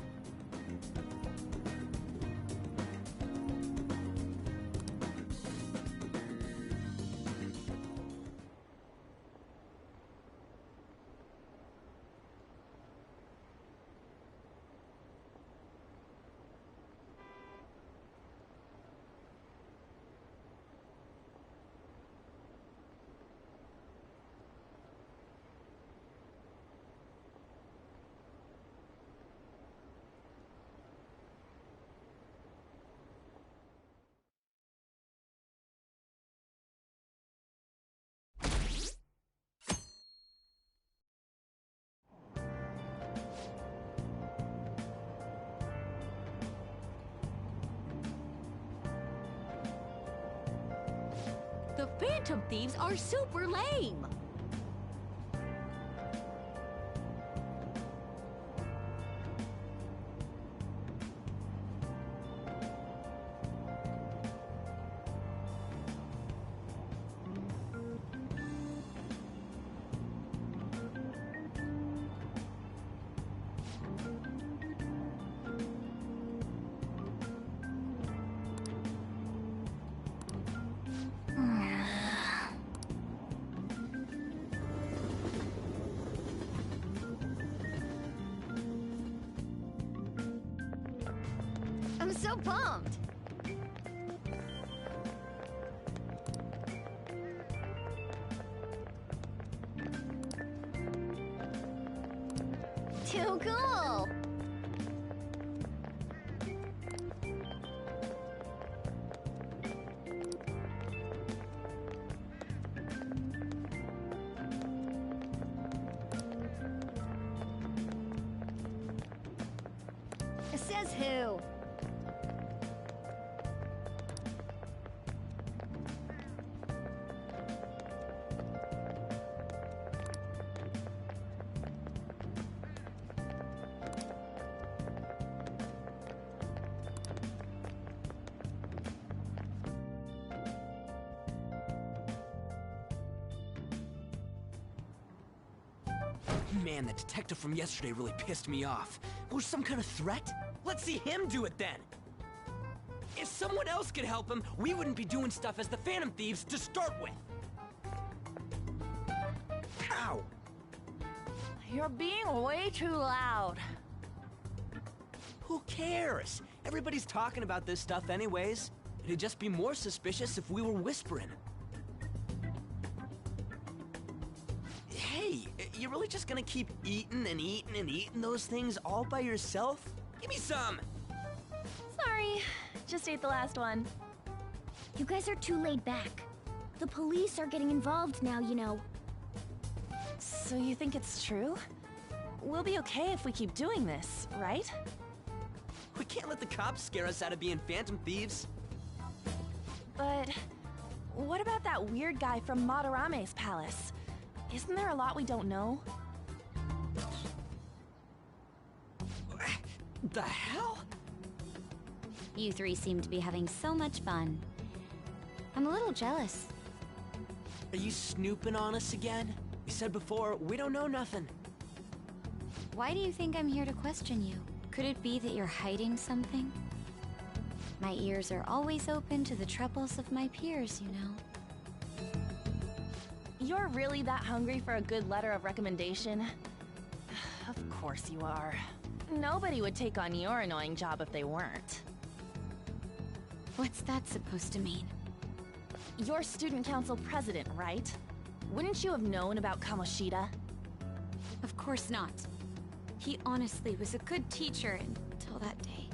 The Phantom Thieves are super lame! I'm so pumped! Too cool! Says who? Man, the detective from yesterday really pissed me off. Was some kind of threat? Let's see him do it then! If someone else could help him, we wouldn't be doing stuff as the Phantom Thieves to start with! Ow! You're being way too loud. Who cares? Everybody's talking about this stuff anyways. It'd just be more suspicious if we were whispering. Hey, you really just gonna keep eating and eating and eating those things all by yourself? Give me some! Sorry, just ate the last one. You guys are too laid back. The police are getting involved now, you know. So you think it's true? We'll be okay if we keep doing this, right? We can't let the cops scare us out of being Phantom Thieves. But what about that weird guy from Madarame's palace? Isn't there a lot we don't know? The hell? You three seem to be having so much fun. I'm a little jealous. Are you snooping on us again? You said before, we don't know nothing. Why do you think I'm here to question you? Could it be that you're hiding something? My ears are always open to the troubles of my peers, you know. You're really that hungry for a good letter of recommendation? Of course you are. Nobody would take on your annoying job if they weren't. What's that supposed to mean? You're student council president, right? Wouldn't you have known about Kamoshida? Of course not. He honestly was a good teacher until that day.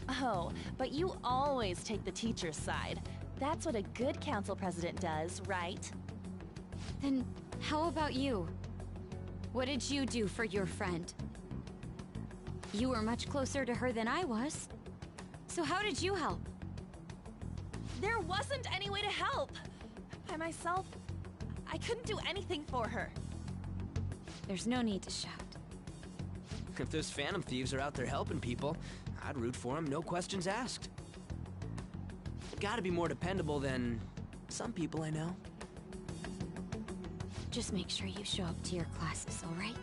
Oh, but you always take the teacher's side. That's what a good council president does, right? Then how about you? What did you do for your friend? You were much closer to her than I was. So how did you help? There wasn't any way to help. By myself, I couldn't do anything for her. There's no need to shout. If those Phantom Thieves are out there helping people, I'd root for them, no questions asked. Gotta be more dependable than some people I know. Just make sure you show up to your classes, alright?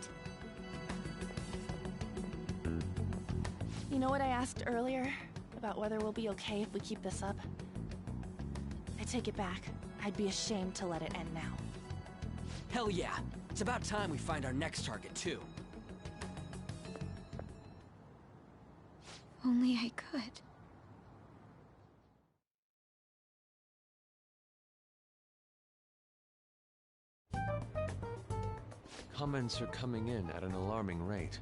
You know what I asked earlier? About whether we'll be okay if we keep this up? I take it back. I'd be ashamed to let it end now. Hell yeah. It's about time we find our next target, too. Only I could. Comments are coming in at an alarming rate.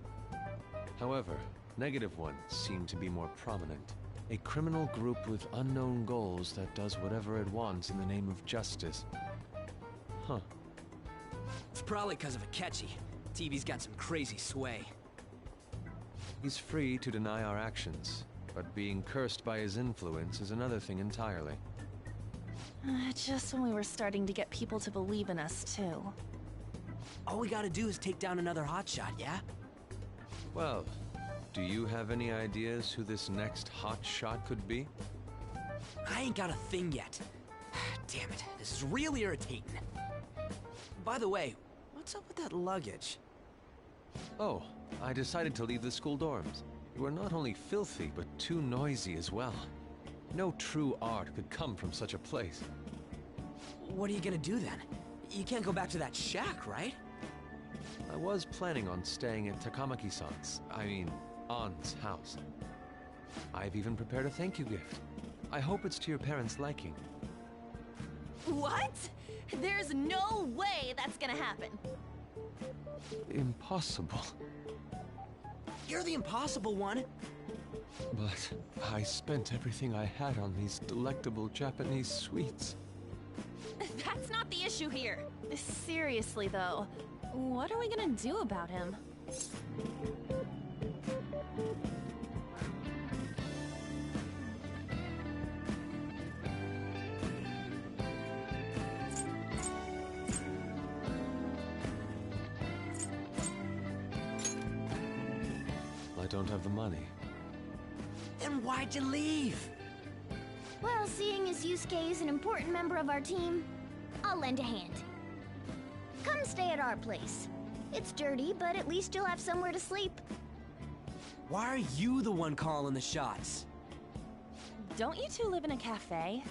However, negative ones seem to be more prominent. A criminal group with unknown goals that does whatever it wants in the name of justice. Huh. It's probably because of Akechi. TV's got some crazy sway. He's free to deny our actions, but being cursed by his influence is another thing entirely. Just when we were starting to get people to believe in us, too. All we gotta do is take down another hotshot, yeah? Well, do you have any ideas who this next hot shot could be? I ain't got a thing yet. Damn it, this is really irritating. By the way, what's up with that luggage? Oh, I decided to leave the school dorms. You are not only filthy, but too noisy as well. No true art could come from such a place. What are you gonna do then? You can't go back to that shack, right? I was planning on staying at Takamaki-san's, Ann's house. I've even prepared a thank you gift. I hope it's to your parents' liking. What? There's no way that's gonna happen. Impossible. You're the impossible one. But I spent everything I had on these delectable Japanese sweets. That's not the issue here. Seriously, though, what are we gonna do about him? I don't have the money. Then why'd you leave? Well, seeing as Yusuke is an important member of our team, I'll lend a hand. Come stay at our place. It's dirty, but at least you'll have somewhere to sleep. Why are you the one calling the shots? Don't you two live in a cafe?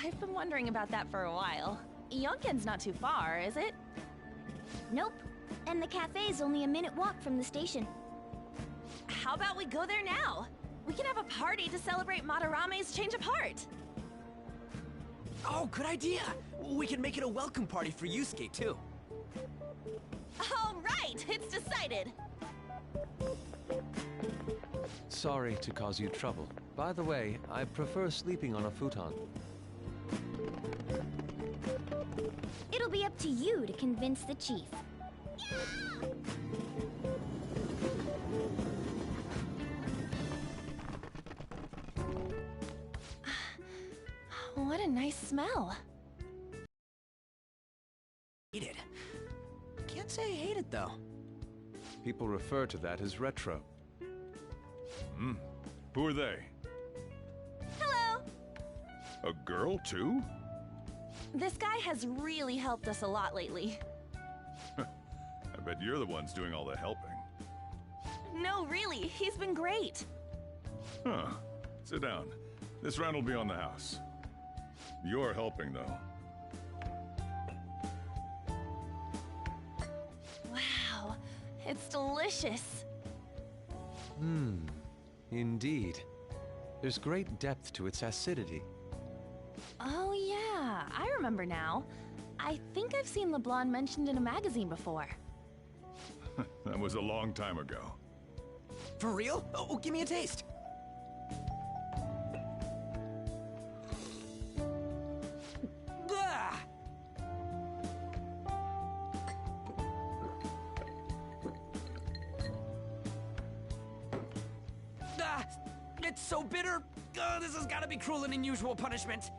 I've been wondering about that for a while. Yonken's not too far, is it? Nope. And the cafe's only a minute walk from the station. How about we go there now? We can have a party to celebrate Madarame's change of heart. Oh, good idea! We can make it a welcome party for Yusuke, too. All right, it's decided. Sorry to cause you trouble. By the way, I prefer sleeping on a futon. It'll be up to you to convince the chief. What a nice smell. Hate it. Can't say I hate it, though. People refer to that as retro. Who are they? Hello! A girl, too? This guy has really helped us a lot lately. I bet you're the ones doing all the helping. No, really, he's been great. Huh. Sit down. This round will be on the house. You're helping, though. Wow, it's delicious. Indeed. There's great depth to its acidity. Oh yeah, I remember now. I think I've seen the blonde mentioned in a magazine before. That was a long time ago. For real? Oh, give me a taste. Blah! Ah, it's so bitter. This has got to be cruel and unusual punishment.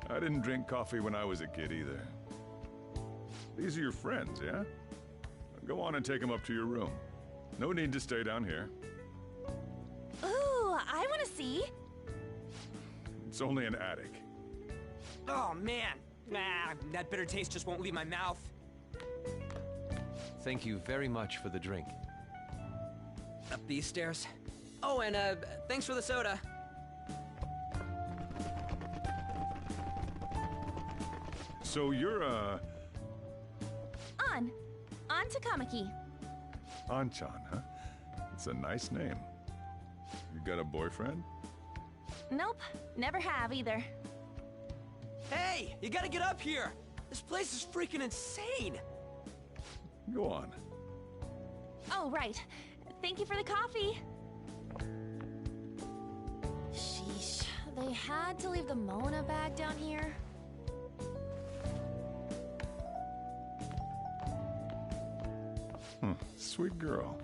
I didn't drink coffee when I was a kid either. These are your friends, yeah? Go on and take them up to your room. No need to stay down here. Ooh, I want to see. It's only an attic. Oh man, Nah, that bitter taste just won't leave my mouth. Thank you very much for the drink. Up these stairs. Oh, and thanks for the soda. So you're, On to Kamaki. Anchan, huh? It's a nice name. You got a boyfriend? Nope, never have either. Hey, you gotta get up here! This place is freaking insane! Go on. Oh, right. Thank you for the coffee. Sheesh, they had to leave the Mona bag down here. Sweet girl.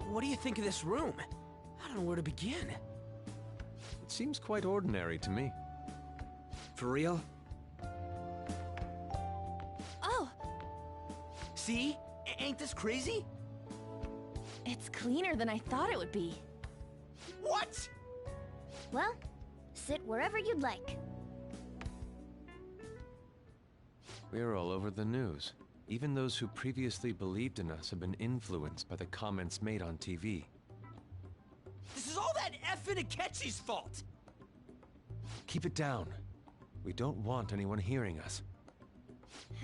What do you think of this room? I don't know where to begin. It seems quite ordinary to me. For real? Oh, See? Ain't this crazy? it's cleaner than I thought it would be. What? Well, sit wherever you'd like. We're all over the news. Even those who previously believed in us have been influenced by the comments made on TV. This is all that effing Akechi's fault! Keep it down. We don't want anyone hearing us.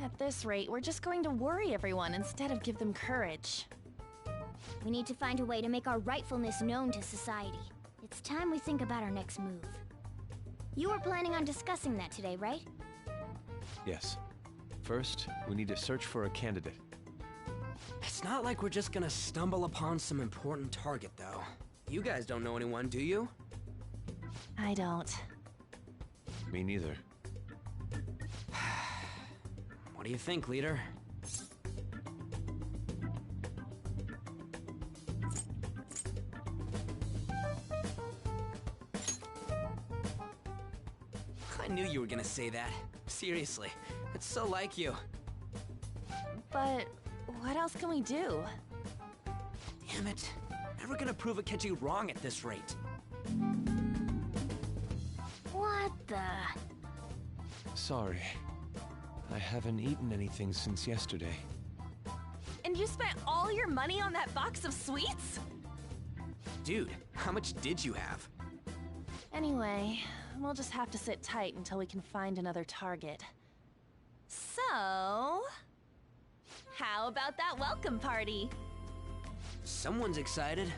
At this rate, we're just going to worry everyone instead of give them courage. We need to find a way to make our rightfulness known to society. It's time we think about our next move. You were planning on discussing that today, right? Yes. First, we need to search for a candidate. It's not like we're just gonna stumble upon some important target, though. You guys don't know anyone, do you? I don't. Me neither. What do you think, leader? I knew you were gonna say that. Seriously, it's so like you. But what else can we do? Damn it. Never gonna prove Akechi wrong at this rate. What the? Sorry. I haven't eaten anything since yesterday. And you spent all your money on that box of sweets? Dude, how much did you have? Anyway, we'll just have to sit tight until we can find another target. So, how about that welcome party? Someone's excited.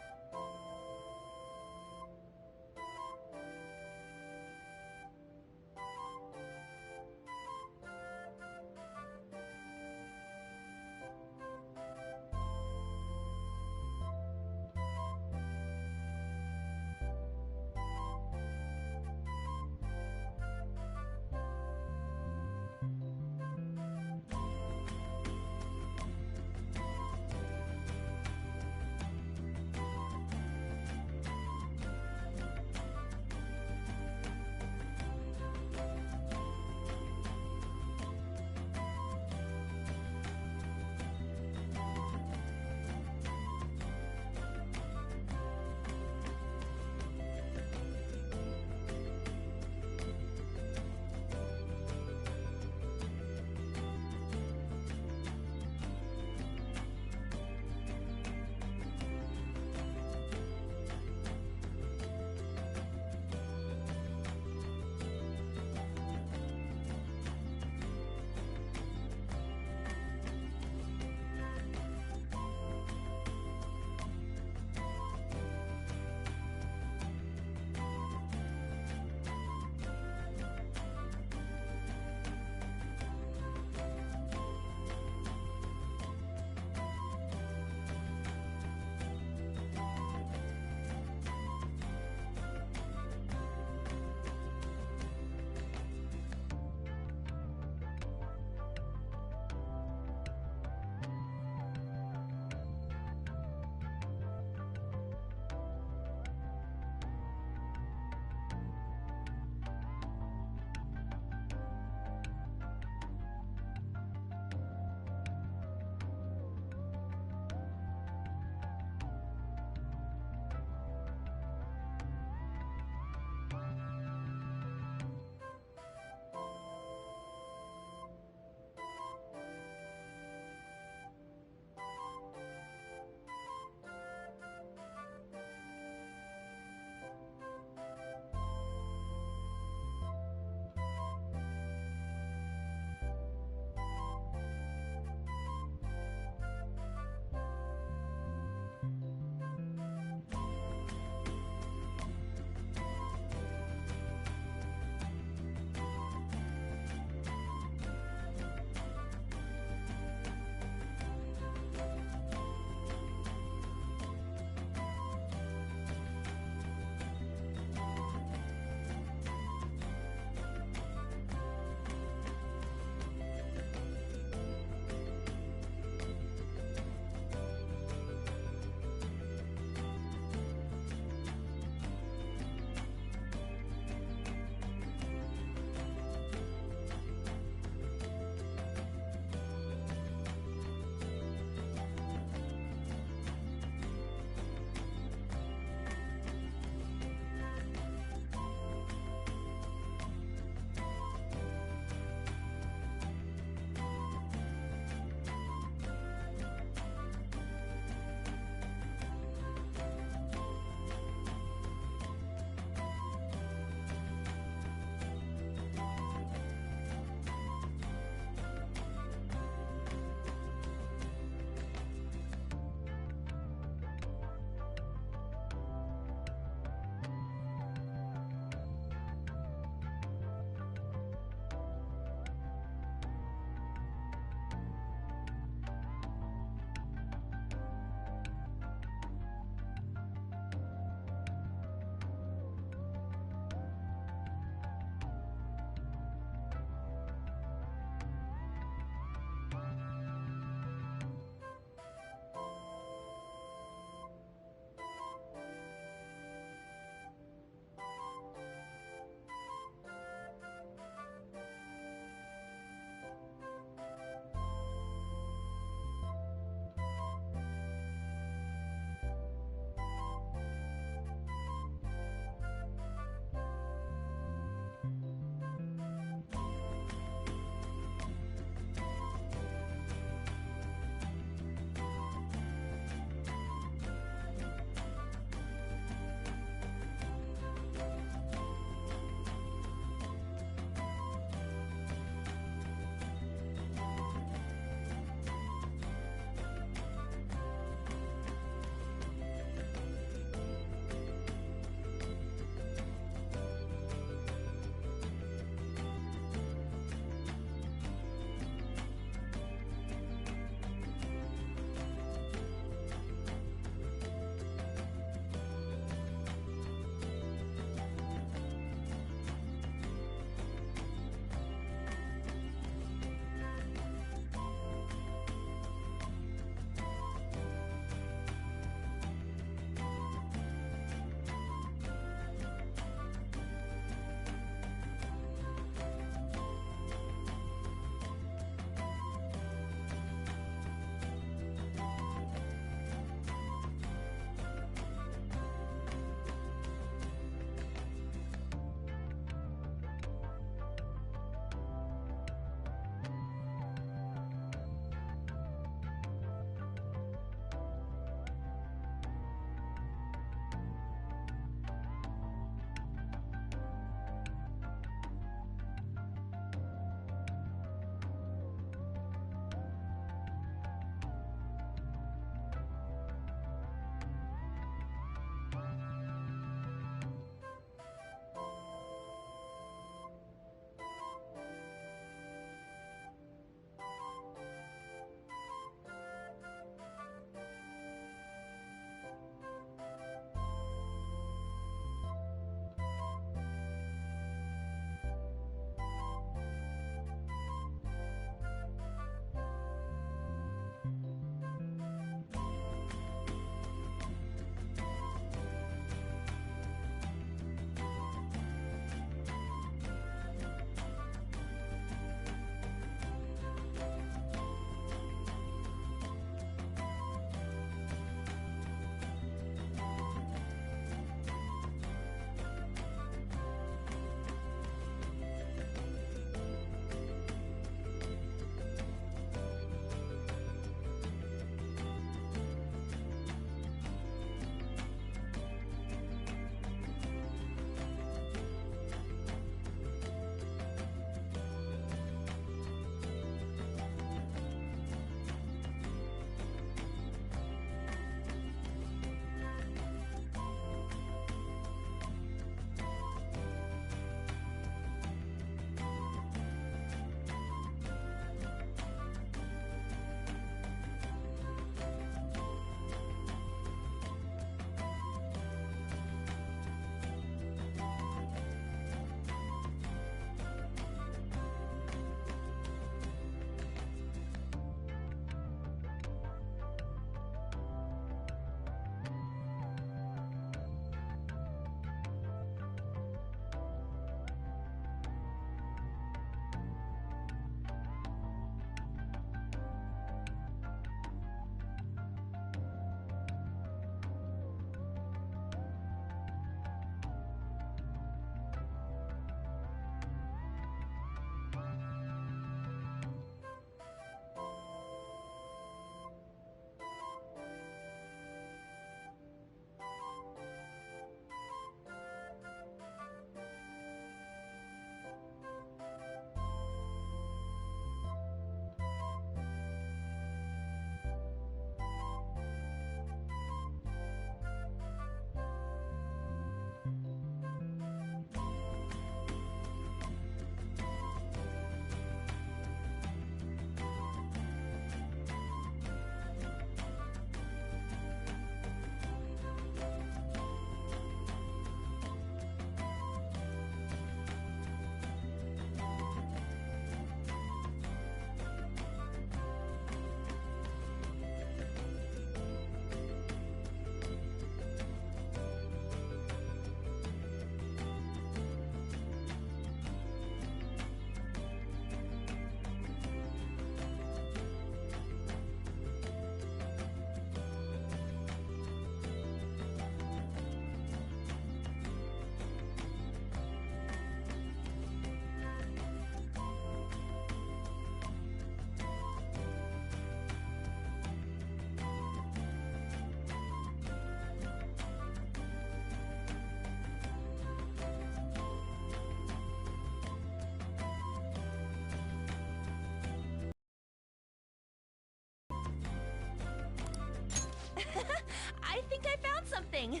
I think I found something.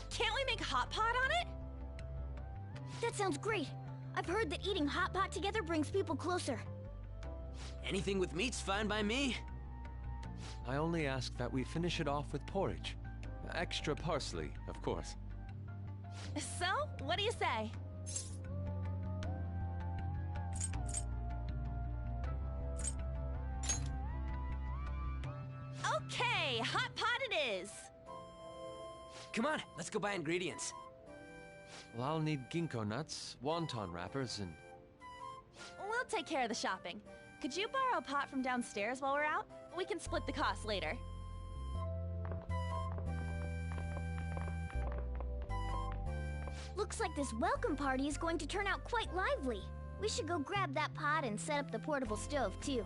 Can't we make hot pot on it? That sounds great. I've heard that eating hot pot together brings people closer. Anything with meat's fine by me. I only ask that we finish it off with porridge. Extra parsley, of course. So, what do you say? Okay, hot pot it is. Come on, let's go buy ingredients. Well, I'll need ginkgo nuts, wonton wrappers, and... We'll take care of the shopping. Could you borrow a pot from downstairs while we're out? We can split the cost later. Looks like this welcome party is going to turn out quite lively. We should go grab that pot and set up the portable stove, too.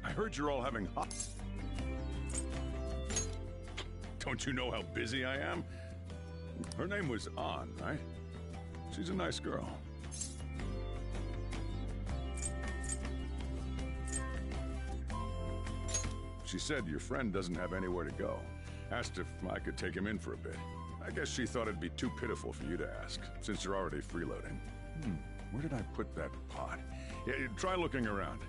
I heard you're all having hot... Don't you know how busy I am? Her name was An, right? She's a nice girl. She said your friend doesn't have anywhere to go. Asked if I could take him in for a bit. I guess she thought it'd be too pitiful for you to ask, since you're already freeloading. Where did I put that pot? Yeah, try looking around.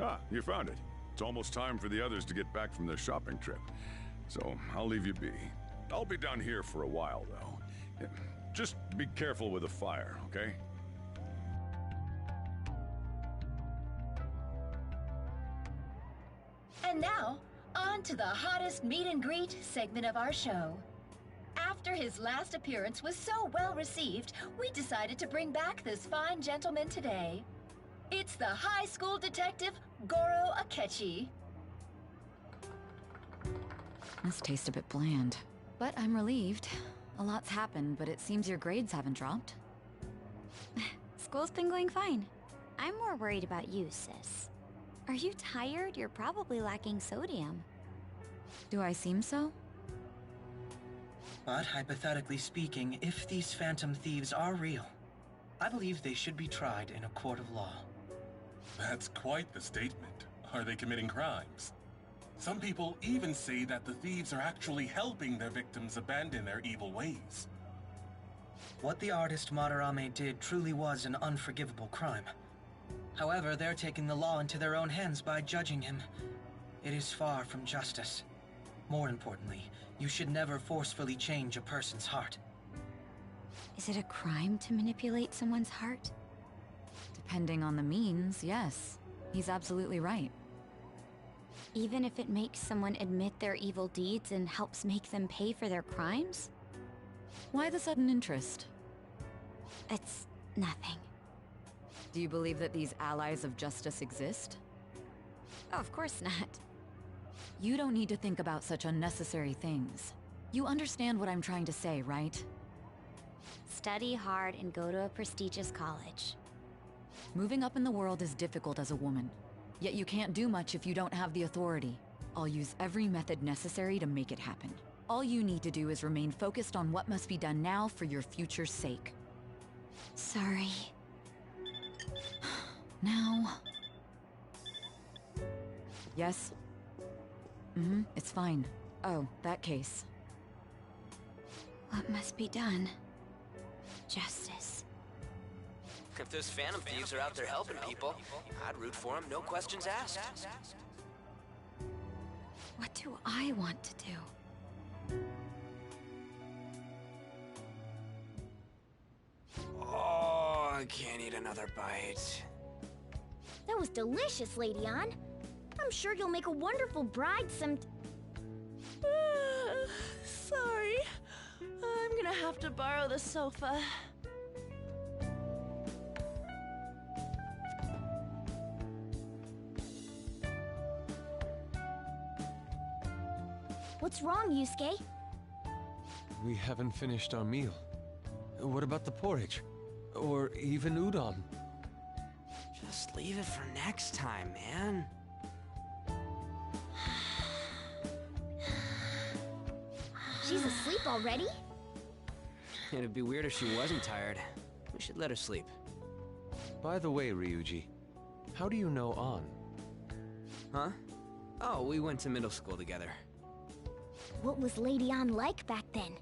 Ah, you found it. It's almost time for the others to get back from their shopping trip. So I'll leave you be. I'll be down here for a while, though. Just be careful with the fire, okay? And now, on to the hottest meet and greet segment of our show. After his last appearance was so well received, we decided to bring back this fine gentleman today. It's the high school detective, Goro Akechi. This tastes a bit bland, but I'm relieved. A lot's happened, but it seems your grades haven't dropped. School's been going fine. I'm more worried about you, sis. Are you tired? You're probably lacking sodium. Do I seem so? But hypothetically speaking, if these phantom thieves are real, I believe they should be tried in a court of law. That's quite the statement. Are they committing crimes? Some people even say that the thieves are actually helping their victims abandon their evil ways. What the artist Madarame did truly was an unforgivable crime. However, they're taking the law into their own hands by judging him. It is far from justice. More importantly, you should never forcefully change a person's heart. Is it a crime to manipulate someone's heart? Depending on the means, yes. He's absolutely right. Even if it makes someone admit their evil deeds and helps make them pay for their crimes? Why the sudden interest? It's nothing. Do you believe that these allies of justice exist? Oh, of course not. You don't need to think about such unnecessary things. You understand what I'm trying to say, right? Study hard and go to a prestigious college. Moving up in the world is difficult as a woman. Yet you can't do much if you don't have the authority. I'll use every method necessary to make it happen. All you need to do is remain focused on what must be done now for your future's sake. Sorry. Now... Yes? It's fine. Oh, that case. What must be done? Justice. If those phantom thieves are out there helping people, I'd root for them, no questions asked. What do I want to do? Oh, I can't eat another bite. That was delicious, Lady Ann. I'm sure you'll make a wonderful bride Sorry. I'm gonna have to borrow the sofa. What's wrong, Yusuke? We haven't finished our meal. What about the porridge? Or even udon? Just leave it for next time, man. She's asleep already? It'd be weird if she wasn't tired. We should let her sleep. By the way, Ryuji, how do you know An? Huh? Oh, we went to middle school together. What was Lady Ann like back then?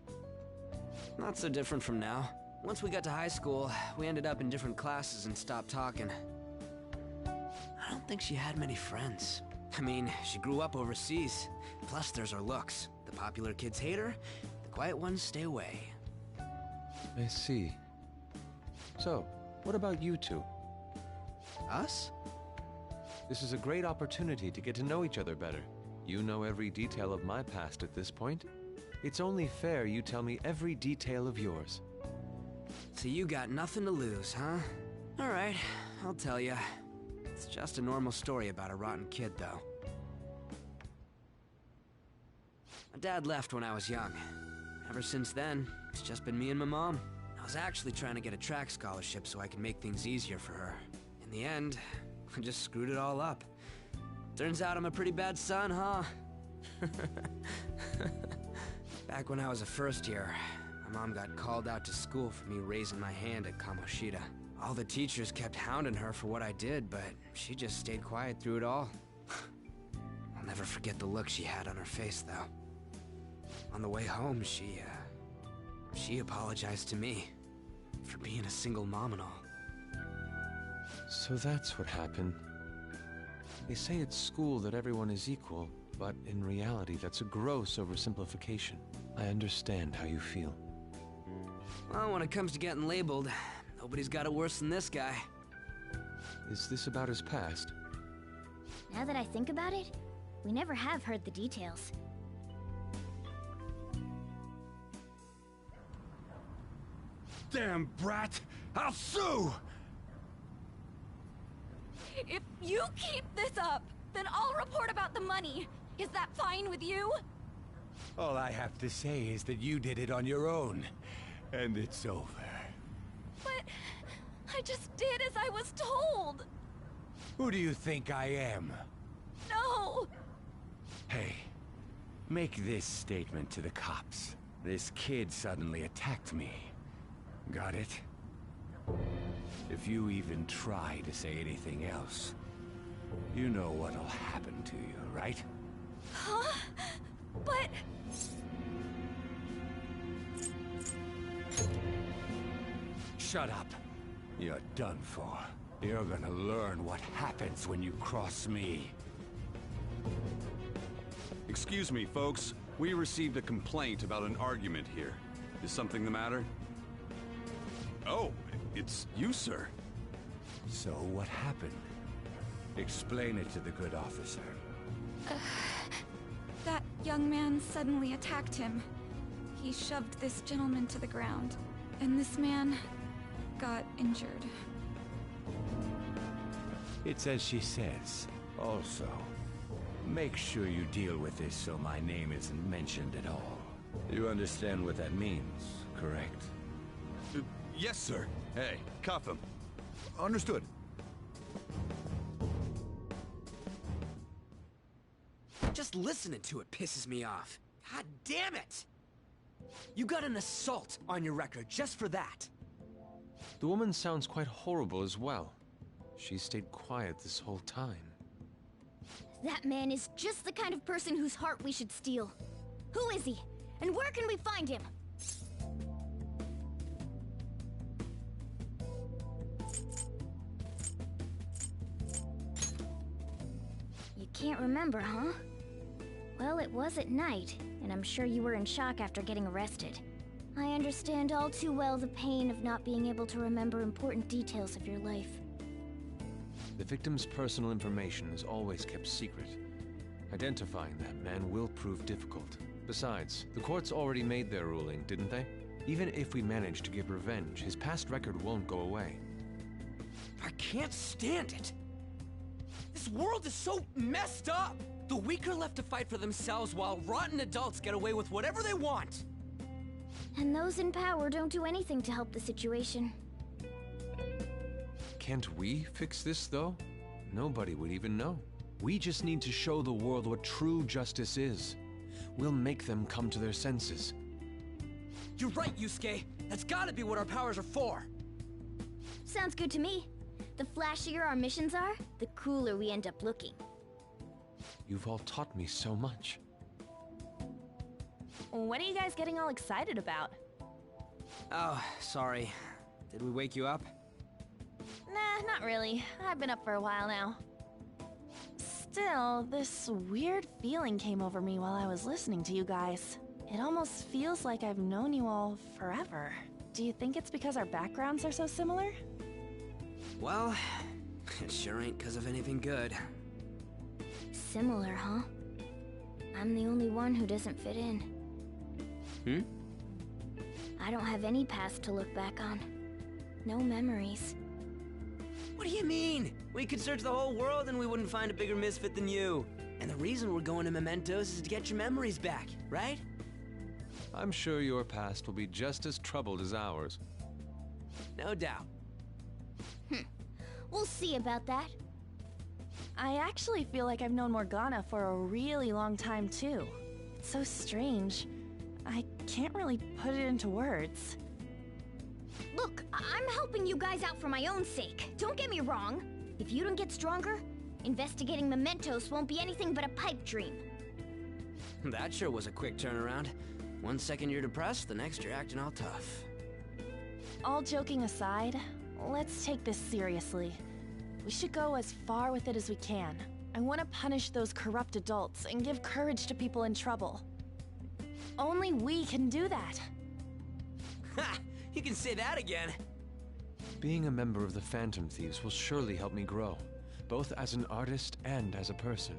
Not so different from now. Once we got to high school, we ended up in different classes and stopped talking. I don't think she had many friends. I mean, she grew up overseas. Plus, there's her looks. The popular kids hate her, the quiet ones stay away. I see. So, what about you two? Us? This is a great opportunity to get to know each other better. You know every detail of my past at this point. It's only fair you tell me every detail of yours. So you got nothing to lose, huh? Alright, I'll tell you. It's just a normal story about a rotten kid, though. My dad left when I was young. Ever since then, it's just been me and my mom. I was actually trying to get a track scholarship so I could make things easier for her. In the end, I just screwed it all up. Turns out I'm a pretty bad son, huh? Back when I was a first year, my mom got called out to school for me raising my hand at Kamoshida. All the teachers kept hounding her for what I did, but she just stayed quiet through it all. I'll never forget the look she had on her face, though. On the way home, she apologized to me for being a single mom and all. So that's what happened. They say at school that everyone is equal, but in reality that's a gross oversimplification. I understand how you feel. Well, when it comes to getting labeled, nobody's got it worse than this guy. Is this about his past? Now that I think about it, we never have heard the details. Damn brat! I'll sue! If you keep this up, then I'll report about the money. Is that fine with you? All I have to say is that you did it on your own, and it's over. But I just did as I was told. Who do you think I am? No! Hey, make this statement to the cops. This kid suddenly attacked me. Got it? If you even try to say anything else, you know what'll happen to you, right? Huh? But... Shut up. You're done for. You're gonna learn what happens when you cross me. Excuse me, folks. We received a complaint about an argument here. Is something the matter? Oh, it's you, sir. So what happened? Explain it to the good officer. That young man suddenly attacked him. He shoved this gentleman to the ground, and this man got injured. It's as she says. Also, make sure you deal with this so my name isn't mentioned at all. You understand what that means, correct? Yes, sir. Hey, cuff him. Understood. Just listening to it pisses me off. God damn it! You got an assault on your record just for that. The woman sounds quite horrible as well. She stayed quiet this whole time. That man is just the kind of person whose heart we should steal. Who is he? And where can we find him? You can't remember, huh? Well, it was at night, and I'm sure you were in shock after getting arrested. I understand all too well the pain of not being able to remember important details of your life. The victim's personal information is always kept secret. Identifying that man will prove difficult. Besides, the courts already made their ruling, didn't they? Even if we manage to get revenge, his past record won't go away. I can't stand it! This world is so messed up! The weak are left to fight for themselves while rotten adults get away with whatever they want! And those in power don't do anything to help the situation. Can't we fix this, though? Nobody would even know. We just need to show the world what true justice is. We'll make them come to their senses. You're right, Yusuke! That's gotta be what our powers are for! Sounds good to me. The flashier our missions are, the cooler we end up looking. You've all taught me so much. What are you guys getting all excited about? Oh, sorry. Did we wake you up? Nah, not really. I've been up for a while now. Still, this weird feeling came over me while I was listening to you guys. It almost feels like I've known you all forever. Do you think it's because our backgrounds are so similar? Well, it sure ain't because of anything good. Similar, huh? I'm the only one who doesn't fit in. I don't have any past to look back on. No memories. What do you mean? We could search the whole world and we wouldn't find a bigger misfit than you. And the reason we're going to Mementos is to get your memories back, right? I'm sure your past will be just as troubled as ours. No doubt. We'll see about that. I actually feel like I've known Morgana for a really long time, too. It's so strange. I can't really put it into words. Look, I'm helping you guys out for my own sake. Don't get me wrong. If you don't get stronger, investigating Mementos won't be anything but a pipe dream. That sure was a quick turnaround. 1 second you're depressed, the next you're acting all tough. All joking aside, let's take this seriously. We should go as far with it as we can. I want to punish those corrupt adults and give courage to people in trouble. Only we can do that. Ha! You can say that again! Being a member of the Phantom Thieves will surely help me grow, both as an artist and as a person.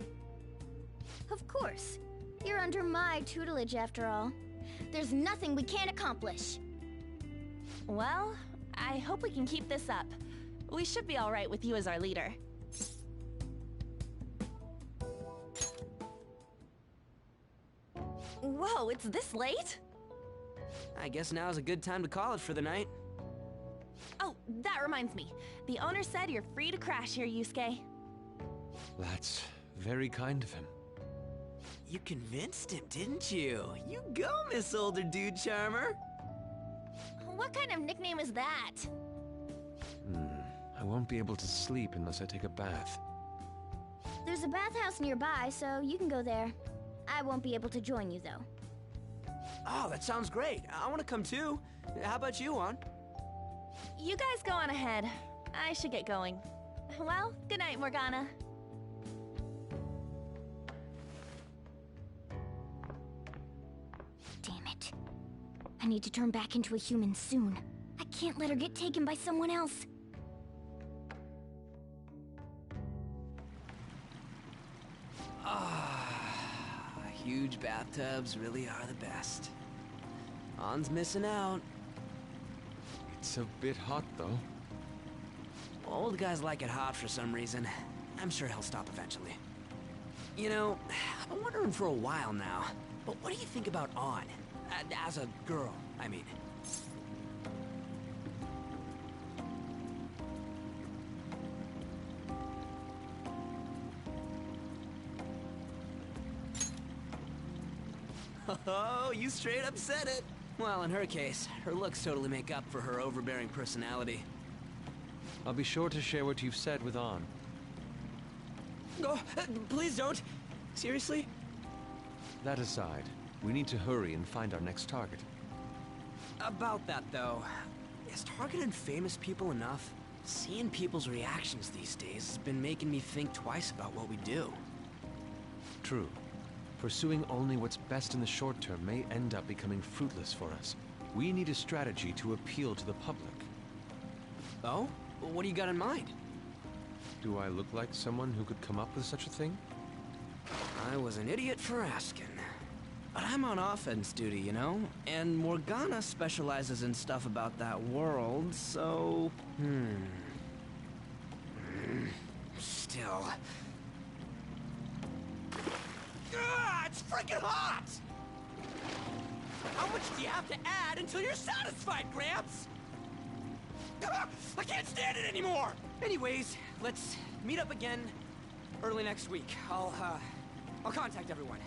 Of course. You're under my tutelage after all. There's nothing we can't accomplish. Well, I hope we can keep this up. We should be all right with you as our leader. Whoa, it's this late? I guess now's a good time to call it for the night. Oh, that reminds me. The owner said you're free to crash here, Yusuke. That's very kind of him. You convinced him, didn't you? You go, Miss Older Dude Charmer! What kind of nickname is that? I won't be able to sleep unless I take a bath. There's a bathhouse nearby, so you can go there. I won't be able to join you, though. Oh, that sounds great. I want to come too. How about you, Juan? You guys go on ahead. I should get going. Well, good night, Morgana. Damn it. I need to turn back into a human soon. I can't let her get taken by someone else. Huge bathtubs really are the best. Han's missing out. It's a bit hot, though. Old guys like it hot for some reason. I'm sure he'll stop eventually. You know, I've been wondering for a while now, but what do you think about An? As a girl, I mean. Oh, you straight up said it! Well, in her case, her looks totally make up for her overbearing personality. I'll be sure to share what you've said with An. Oh, please don't! Seriously? That aside, we need to hurry and find our next target. About that, though, is targeting famous people enough? Seeing people's reactions these days has been making me think twice about what we do. True. Pursuing only what's best in the short term may end up becoming fruitless for us. We need a strategy to appeal to the public. Oh? What do you got in mind? Do I look like someone who could come up with such a thing? I was an idiot for asking. But I'm on offense duty, you know? And Morgana specializes in stuff about that world, so... Still... it's freaking hot! How much do you have to add until you're satisfied, Gramps? I can't stand it anymore! Anyways, let's meet up again early next week. I'll contact everyone.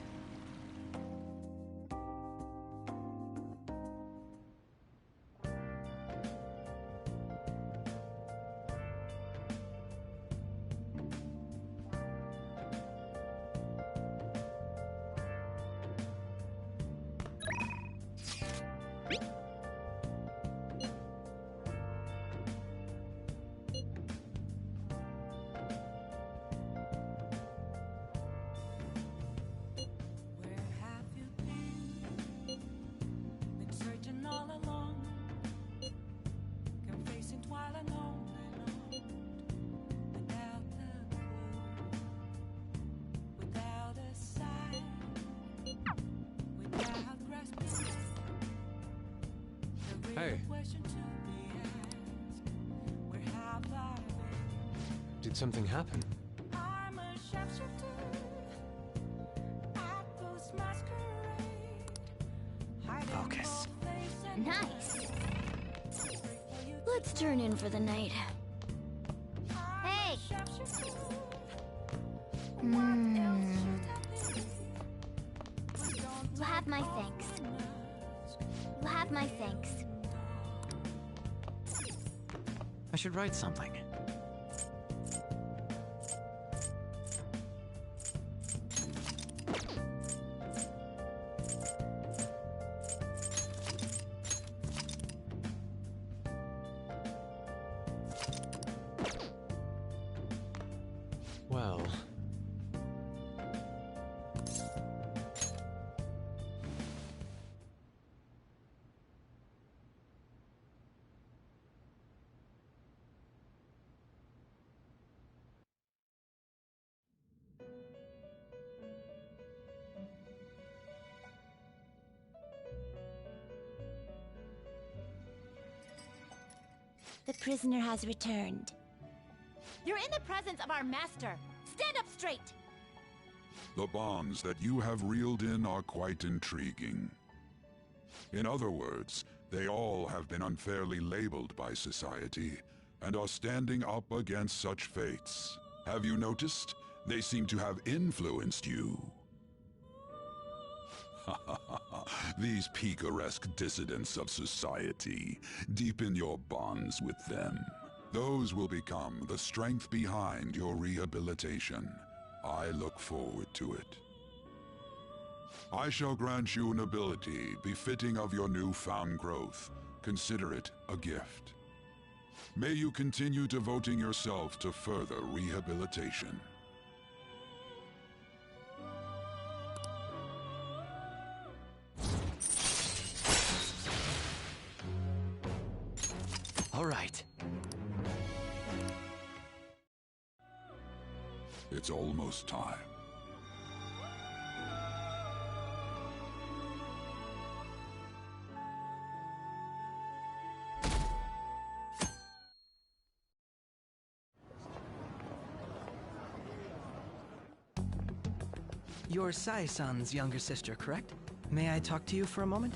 Hey. Did something happen? Focus. Nice. Let's turn in for the night. Hey! You'll have my thanks. You'll have my thanks. I should write something. Well... The prisoner has returned. You're in the presence of our master. Stand up straight! The bonds that you have reeled in are quite intriguing. In other words, they all have been unfairly labeled by society, and are standing up against such fates. Have you noticed? They seem to have influenced you. These picaresque dissidents of society, deepen your bonds with them. Those will become the strength behind your rehabilitation. I look forward to it. I shall grant you an ability befitting of your newfound growth. Consider it a gift. May you continue devoting yourself to further rehabilitation. All right. It's almost time. You're Sai-san's younger sister, correct? May I talk to you for a moment?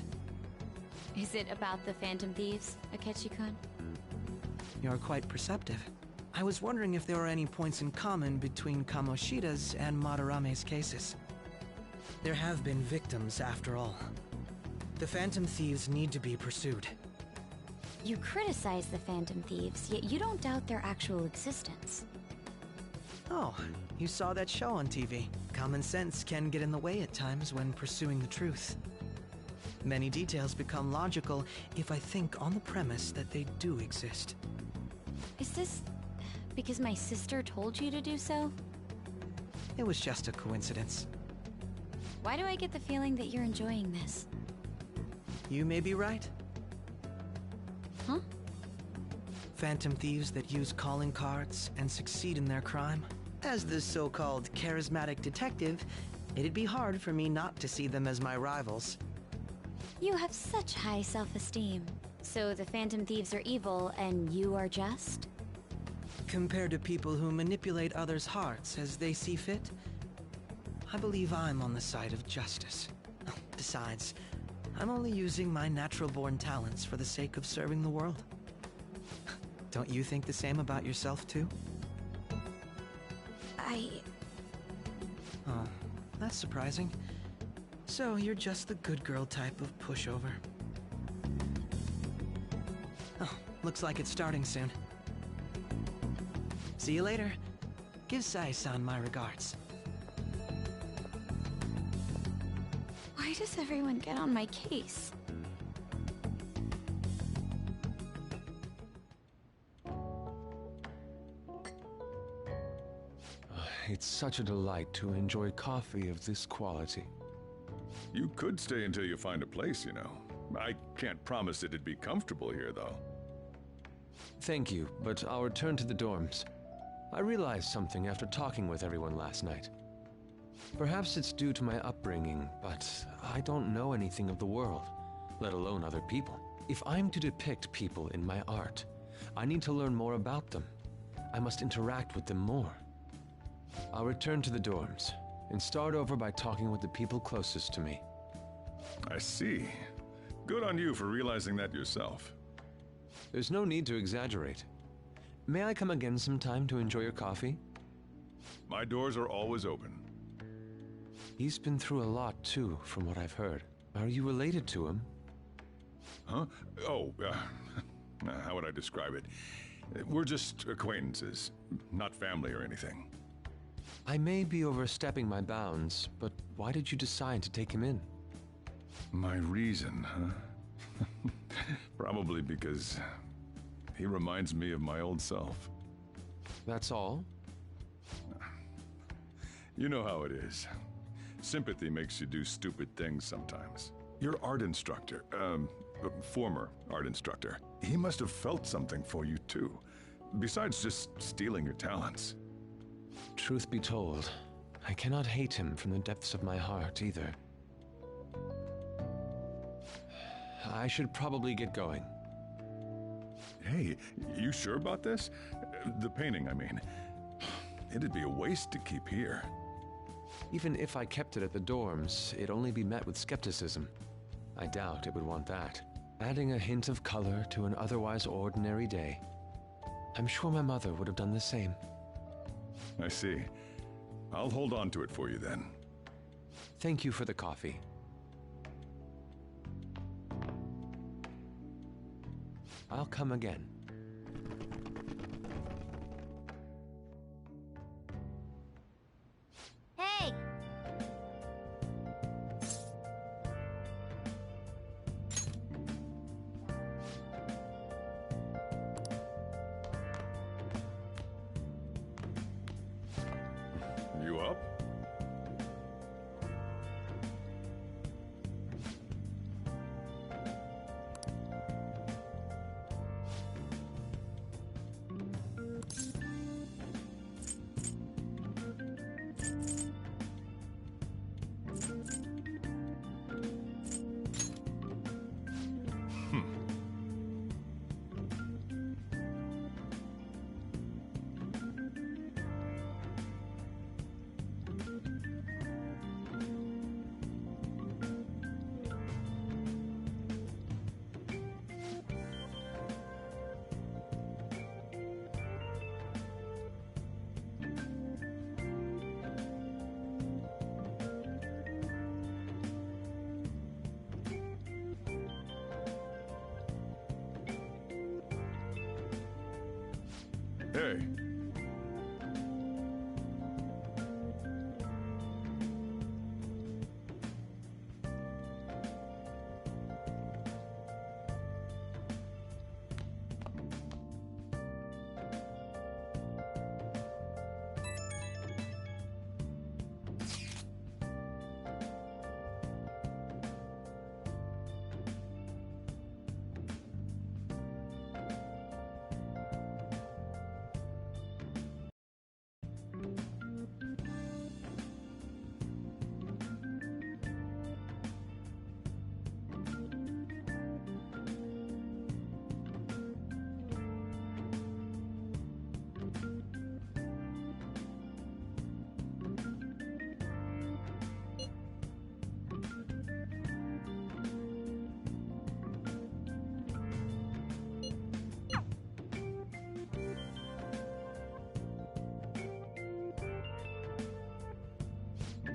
Is it about the Phantom Thieves, Akechi-kun? You're quite perceptive. I was wondering if there are any points in common between Kamoshida's and Madarame's cases. There have been victims, after all. The Phantom Thieves need to be pursued. You criticize the Phantom Thieves, yet you don't doubt their actual existence. Oh, you saw that show on TV. Common sense can get in the way at times when pursuing the truth. Many details become logical if I think on the premise that they do exist. Is this because my sister told you to do so? It was just a coincidence. Why do I get the feeling that you're enjoying this? You may be right. Phantom thieves that use calling cards and succeed in their crime. As the so-called charismatic detective, it'd be hard for me not to see them as my rivals. You have such high self-esteem. So the Phantom Thieves are evil and you are just? Compared to people who manipulate others' hearts as they see fit, I believe I'm on the side of justice. Besides, I'm only using my natural-born talents for the sake of serving the world. Don't you think the same about yourself, too? Oh, that's surprising. So you're just the good girl type of pushover. Oh, looks like it's starting soon. See you later. Give Sai-san my regards. Why does everyone get on my case? It's such a delight to enjoy coffee of this quality. You could stay until you find a place, you know. I can't promise it'd be comfortable here, though. Thank you, but I'll return to the dorms. I realized something after talking with everyone last night. Perhaps it's due to my upbringing, but I don't know anything of the world, let alone other people. If I'm to depict people in my art, I need to learn more about them. I must interact with them more. I'll return to the dorms and start over by talking with the people closest to me. I see. Good on you for realizing that yourself. There's no need to exaggerate. May I come again sometime to enjoy your coffee? My doors are always open. He's been through a lot, too, from what I've heard. Are you related to him? Huh? Oh, how would I describe it? We're just acquaintances, not family or anything. I may be overstepping my bounds, but why did you decide to take him in? My reason, huh? Probably because he reminds me of my old self. That's all? You know how it is. Sympathy makes you do stupid things sometimes. Your art instructor, former art instructor, he must have felt something for you too, besides just stealing your talents. Truth be told, I cannot hate him from the depths of my heart either. I should probably get going. Hey, you sure about this? The painting, I mean. It'd be a waste to keep here. Even if I kept it at the dorms, it'd only be met with skepticism. I doubt it would want that. Adding a hint of color to an otherwise ordinary day. I'm sure my mother would have done the same. I see. I'll hold on to it for you then. Thank you for the coffee. I'll come again. Hey! You up? Hey.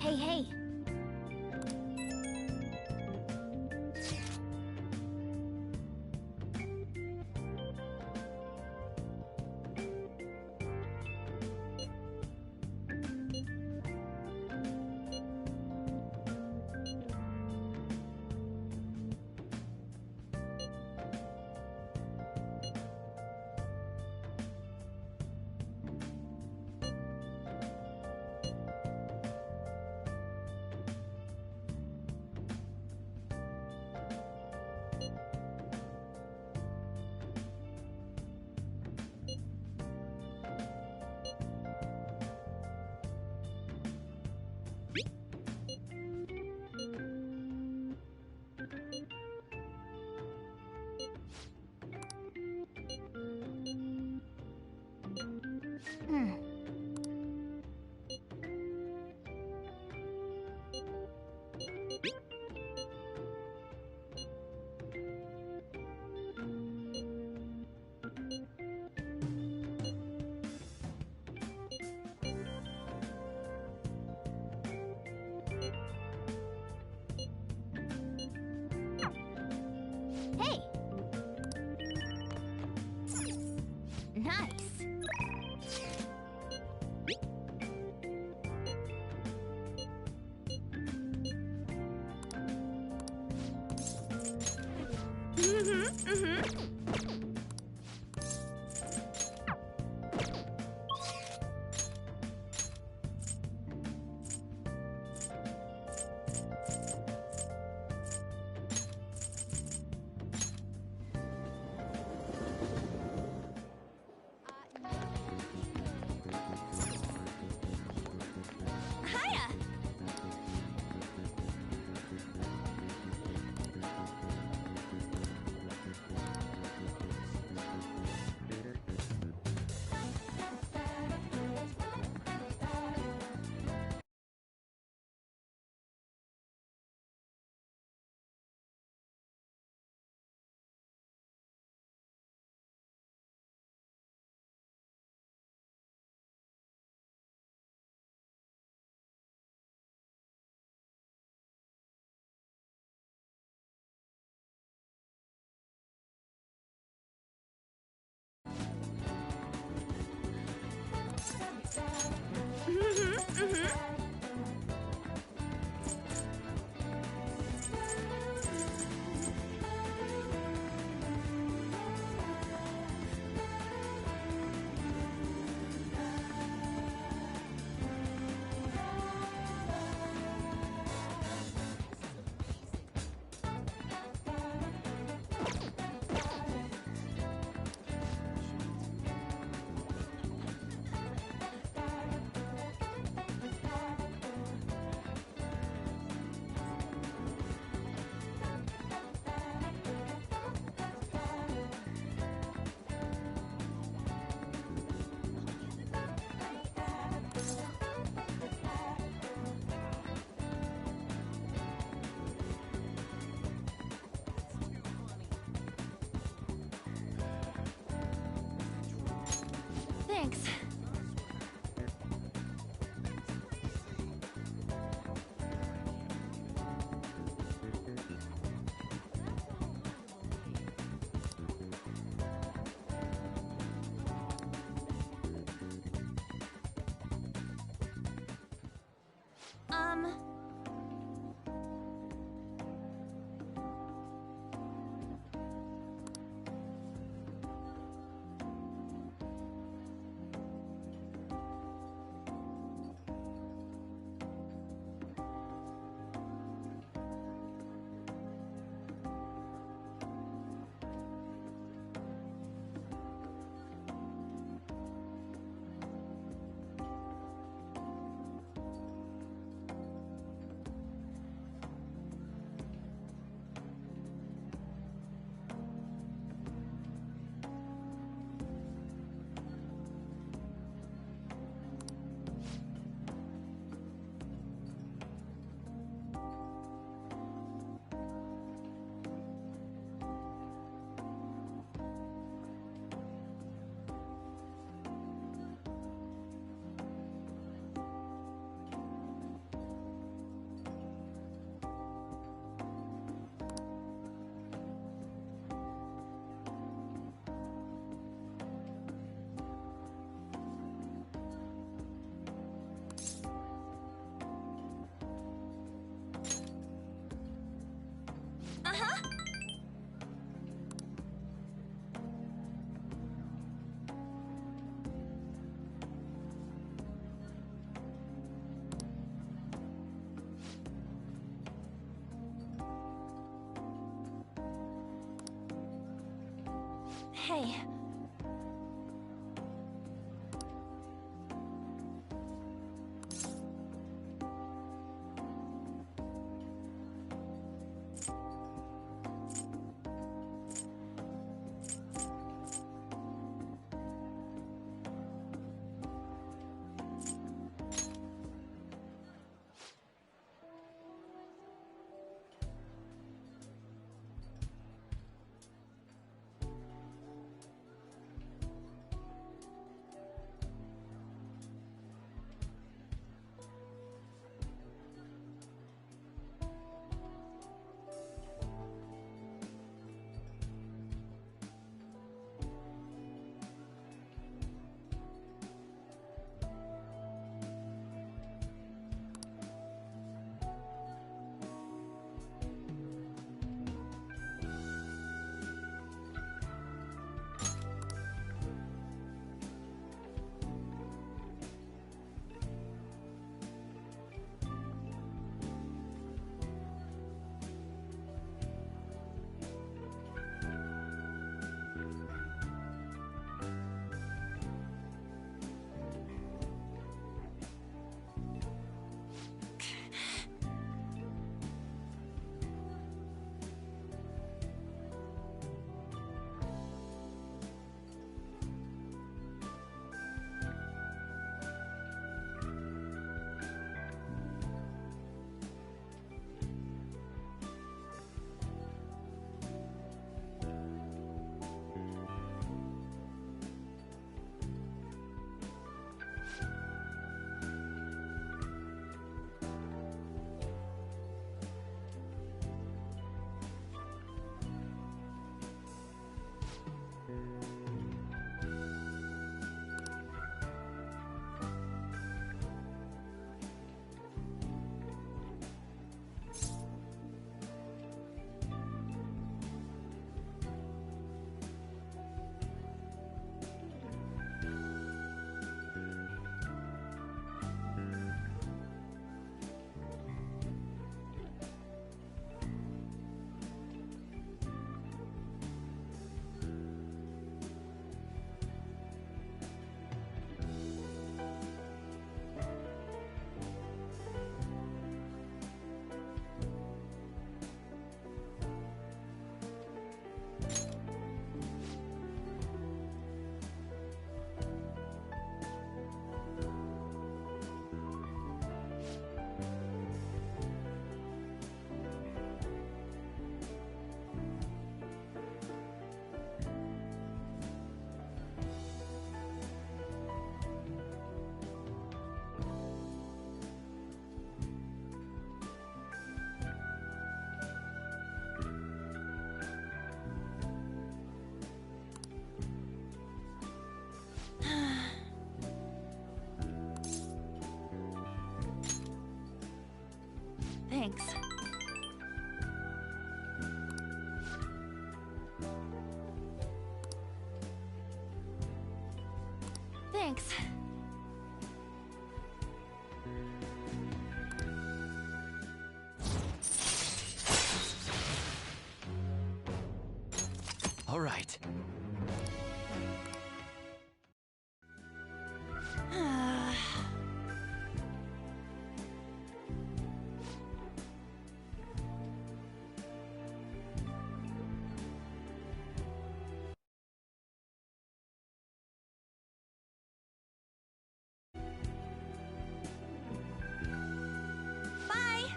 Hey, hey. Hey! Nice! Hiya! Thanks. Thanks. Thanks. All right. Bye!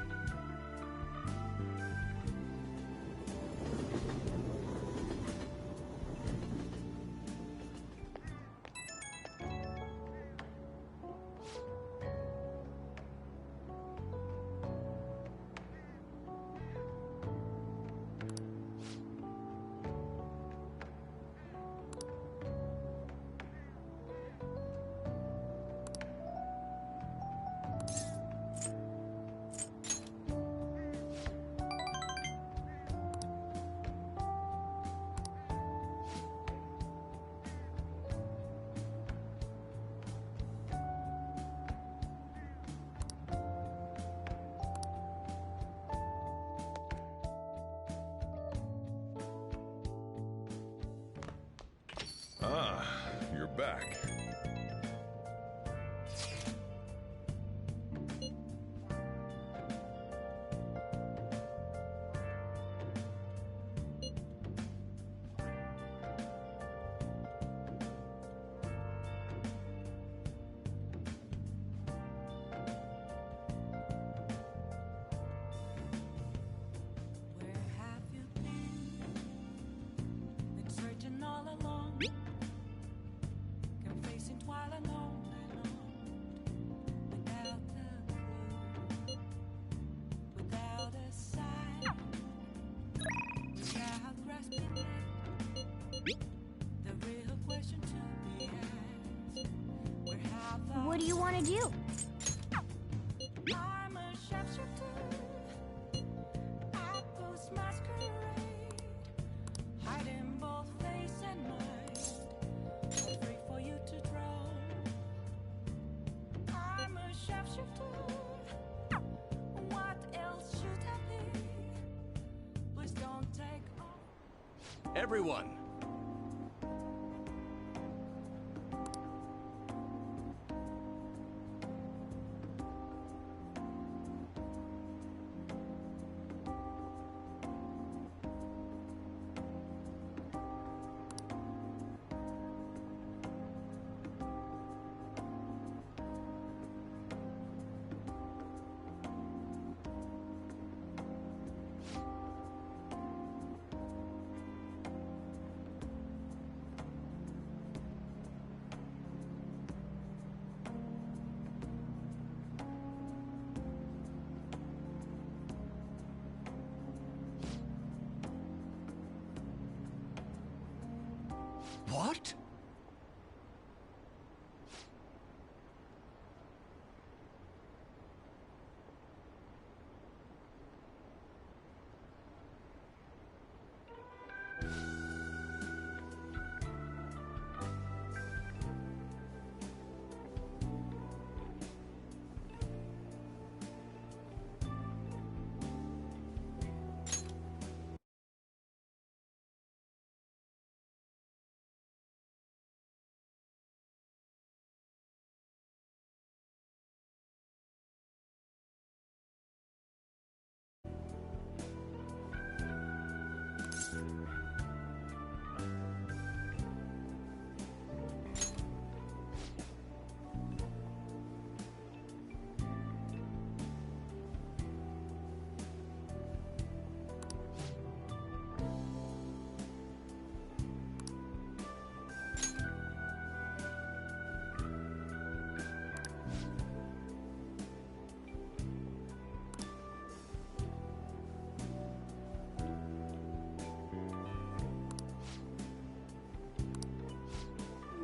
Ah, you're back. Where have you been? Been searching all along, confessing while alone and on, without a clue, without a sign, without grasping it. The real question to be asked: where have What do you want to do? I'm a sharpshooter at this masquerade, hiding both face and mind, free for you to draw. I'm a sharpshooter. What else should I be? Please don't take off. Everyone! What?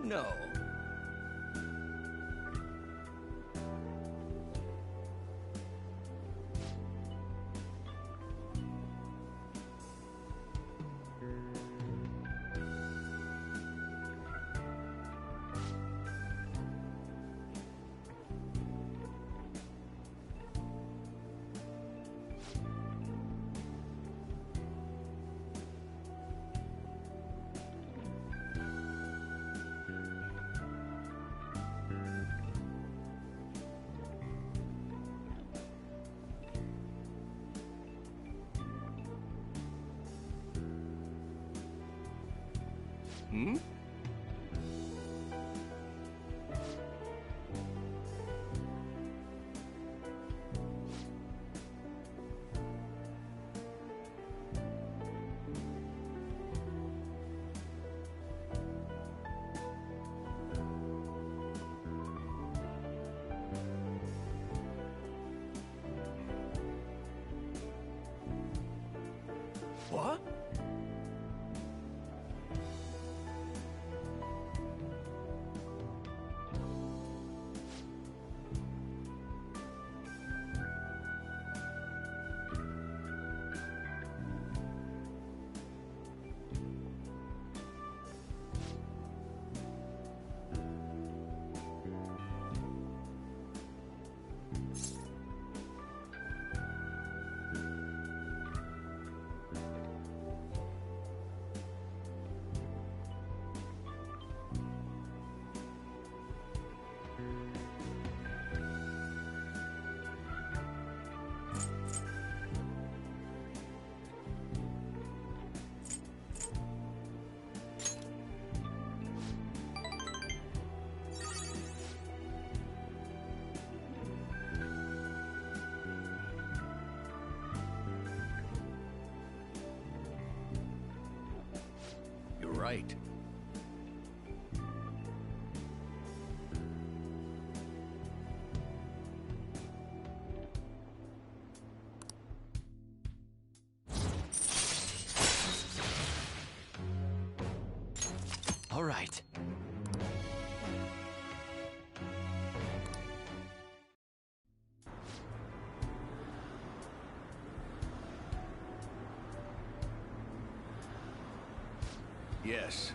No. Hmm? What? You're right. All right. Yes.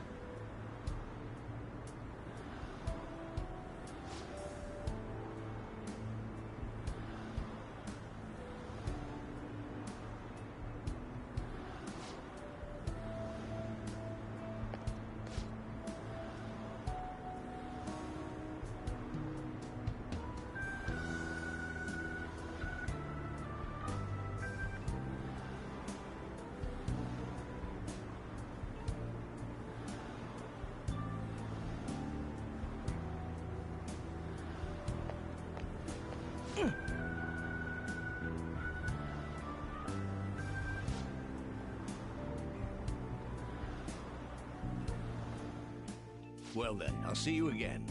Well then, I'll see you again.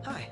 Hi.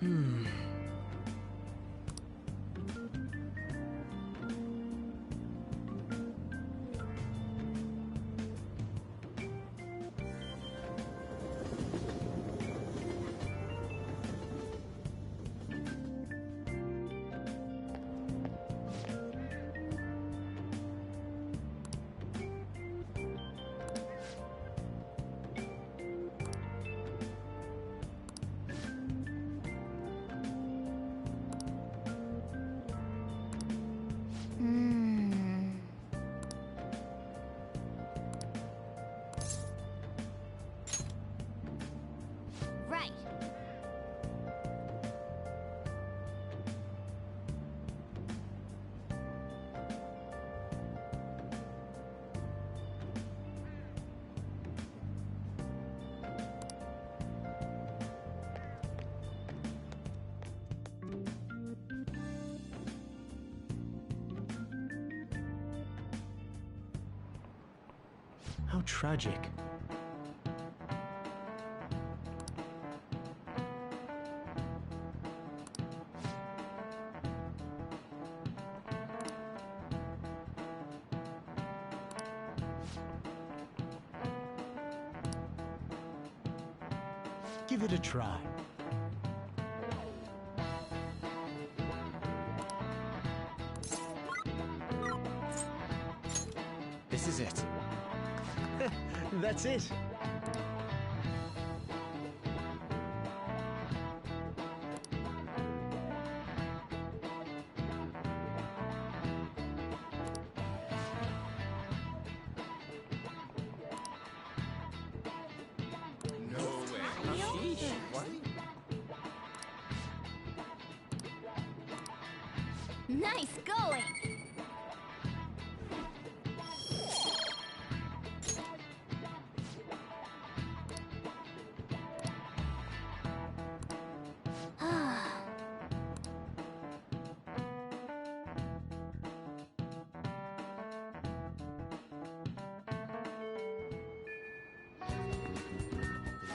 Hmm. How tragic. Give it a try. This is it. That's it. Nice going!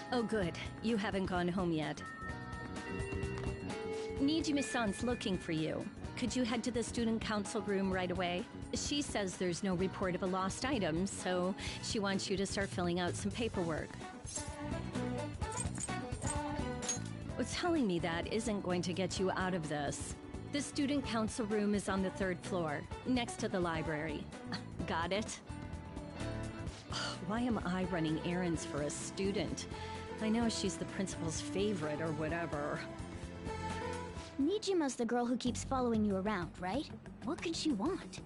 Oh good, you haven't gone home yet. Nijime-san's looking for you. Could you head to the student council room right away? She says there's no report of a lost item, so she wants you to start filling out some paperwork. Well, telling me that isn't going to get you out of this. The student council room is on the 3rd floor, next to the library. Got it? Why am I running errands for a student? I know she's the principal's favorite or whatever. Nijima's the girl who keeps following you around, right? What could she want?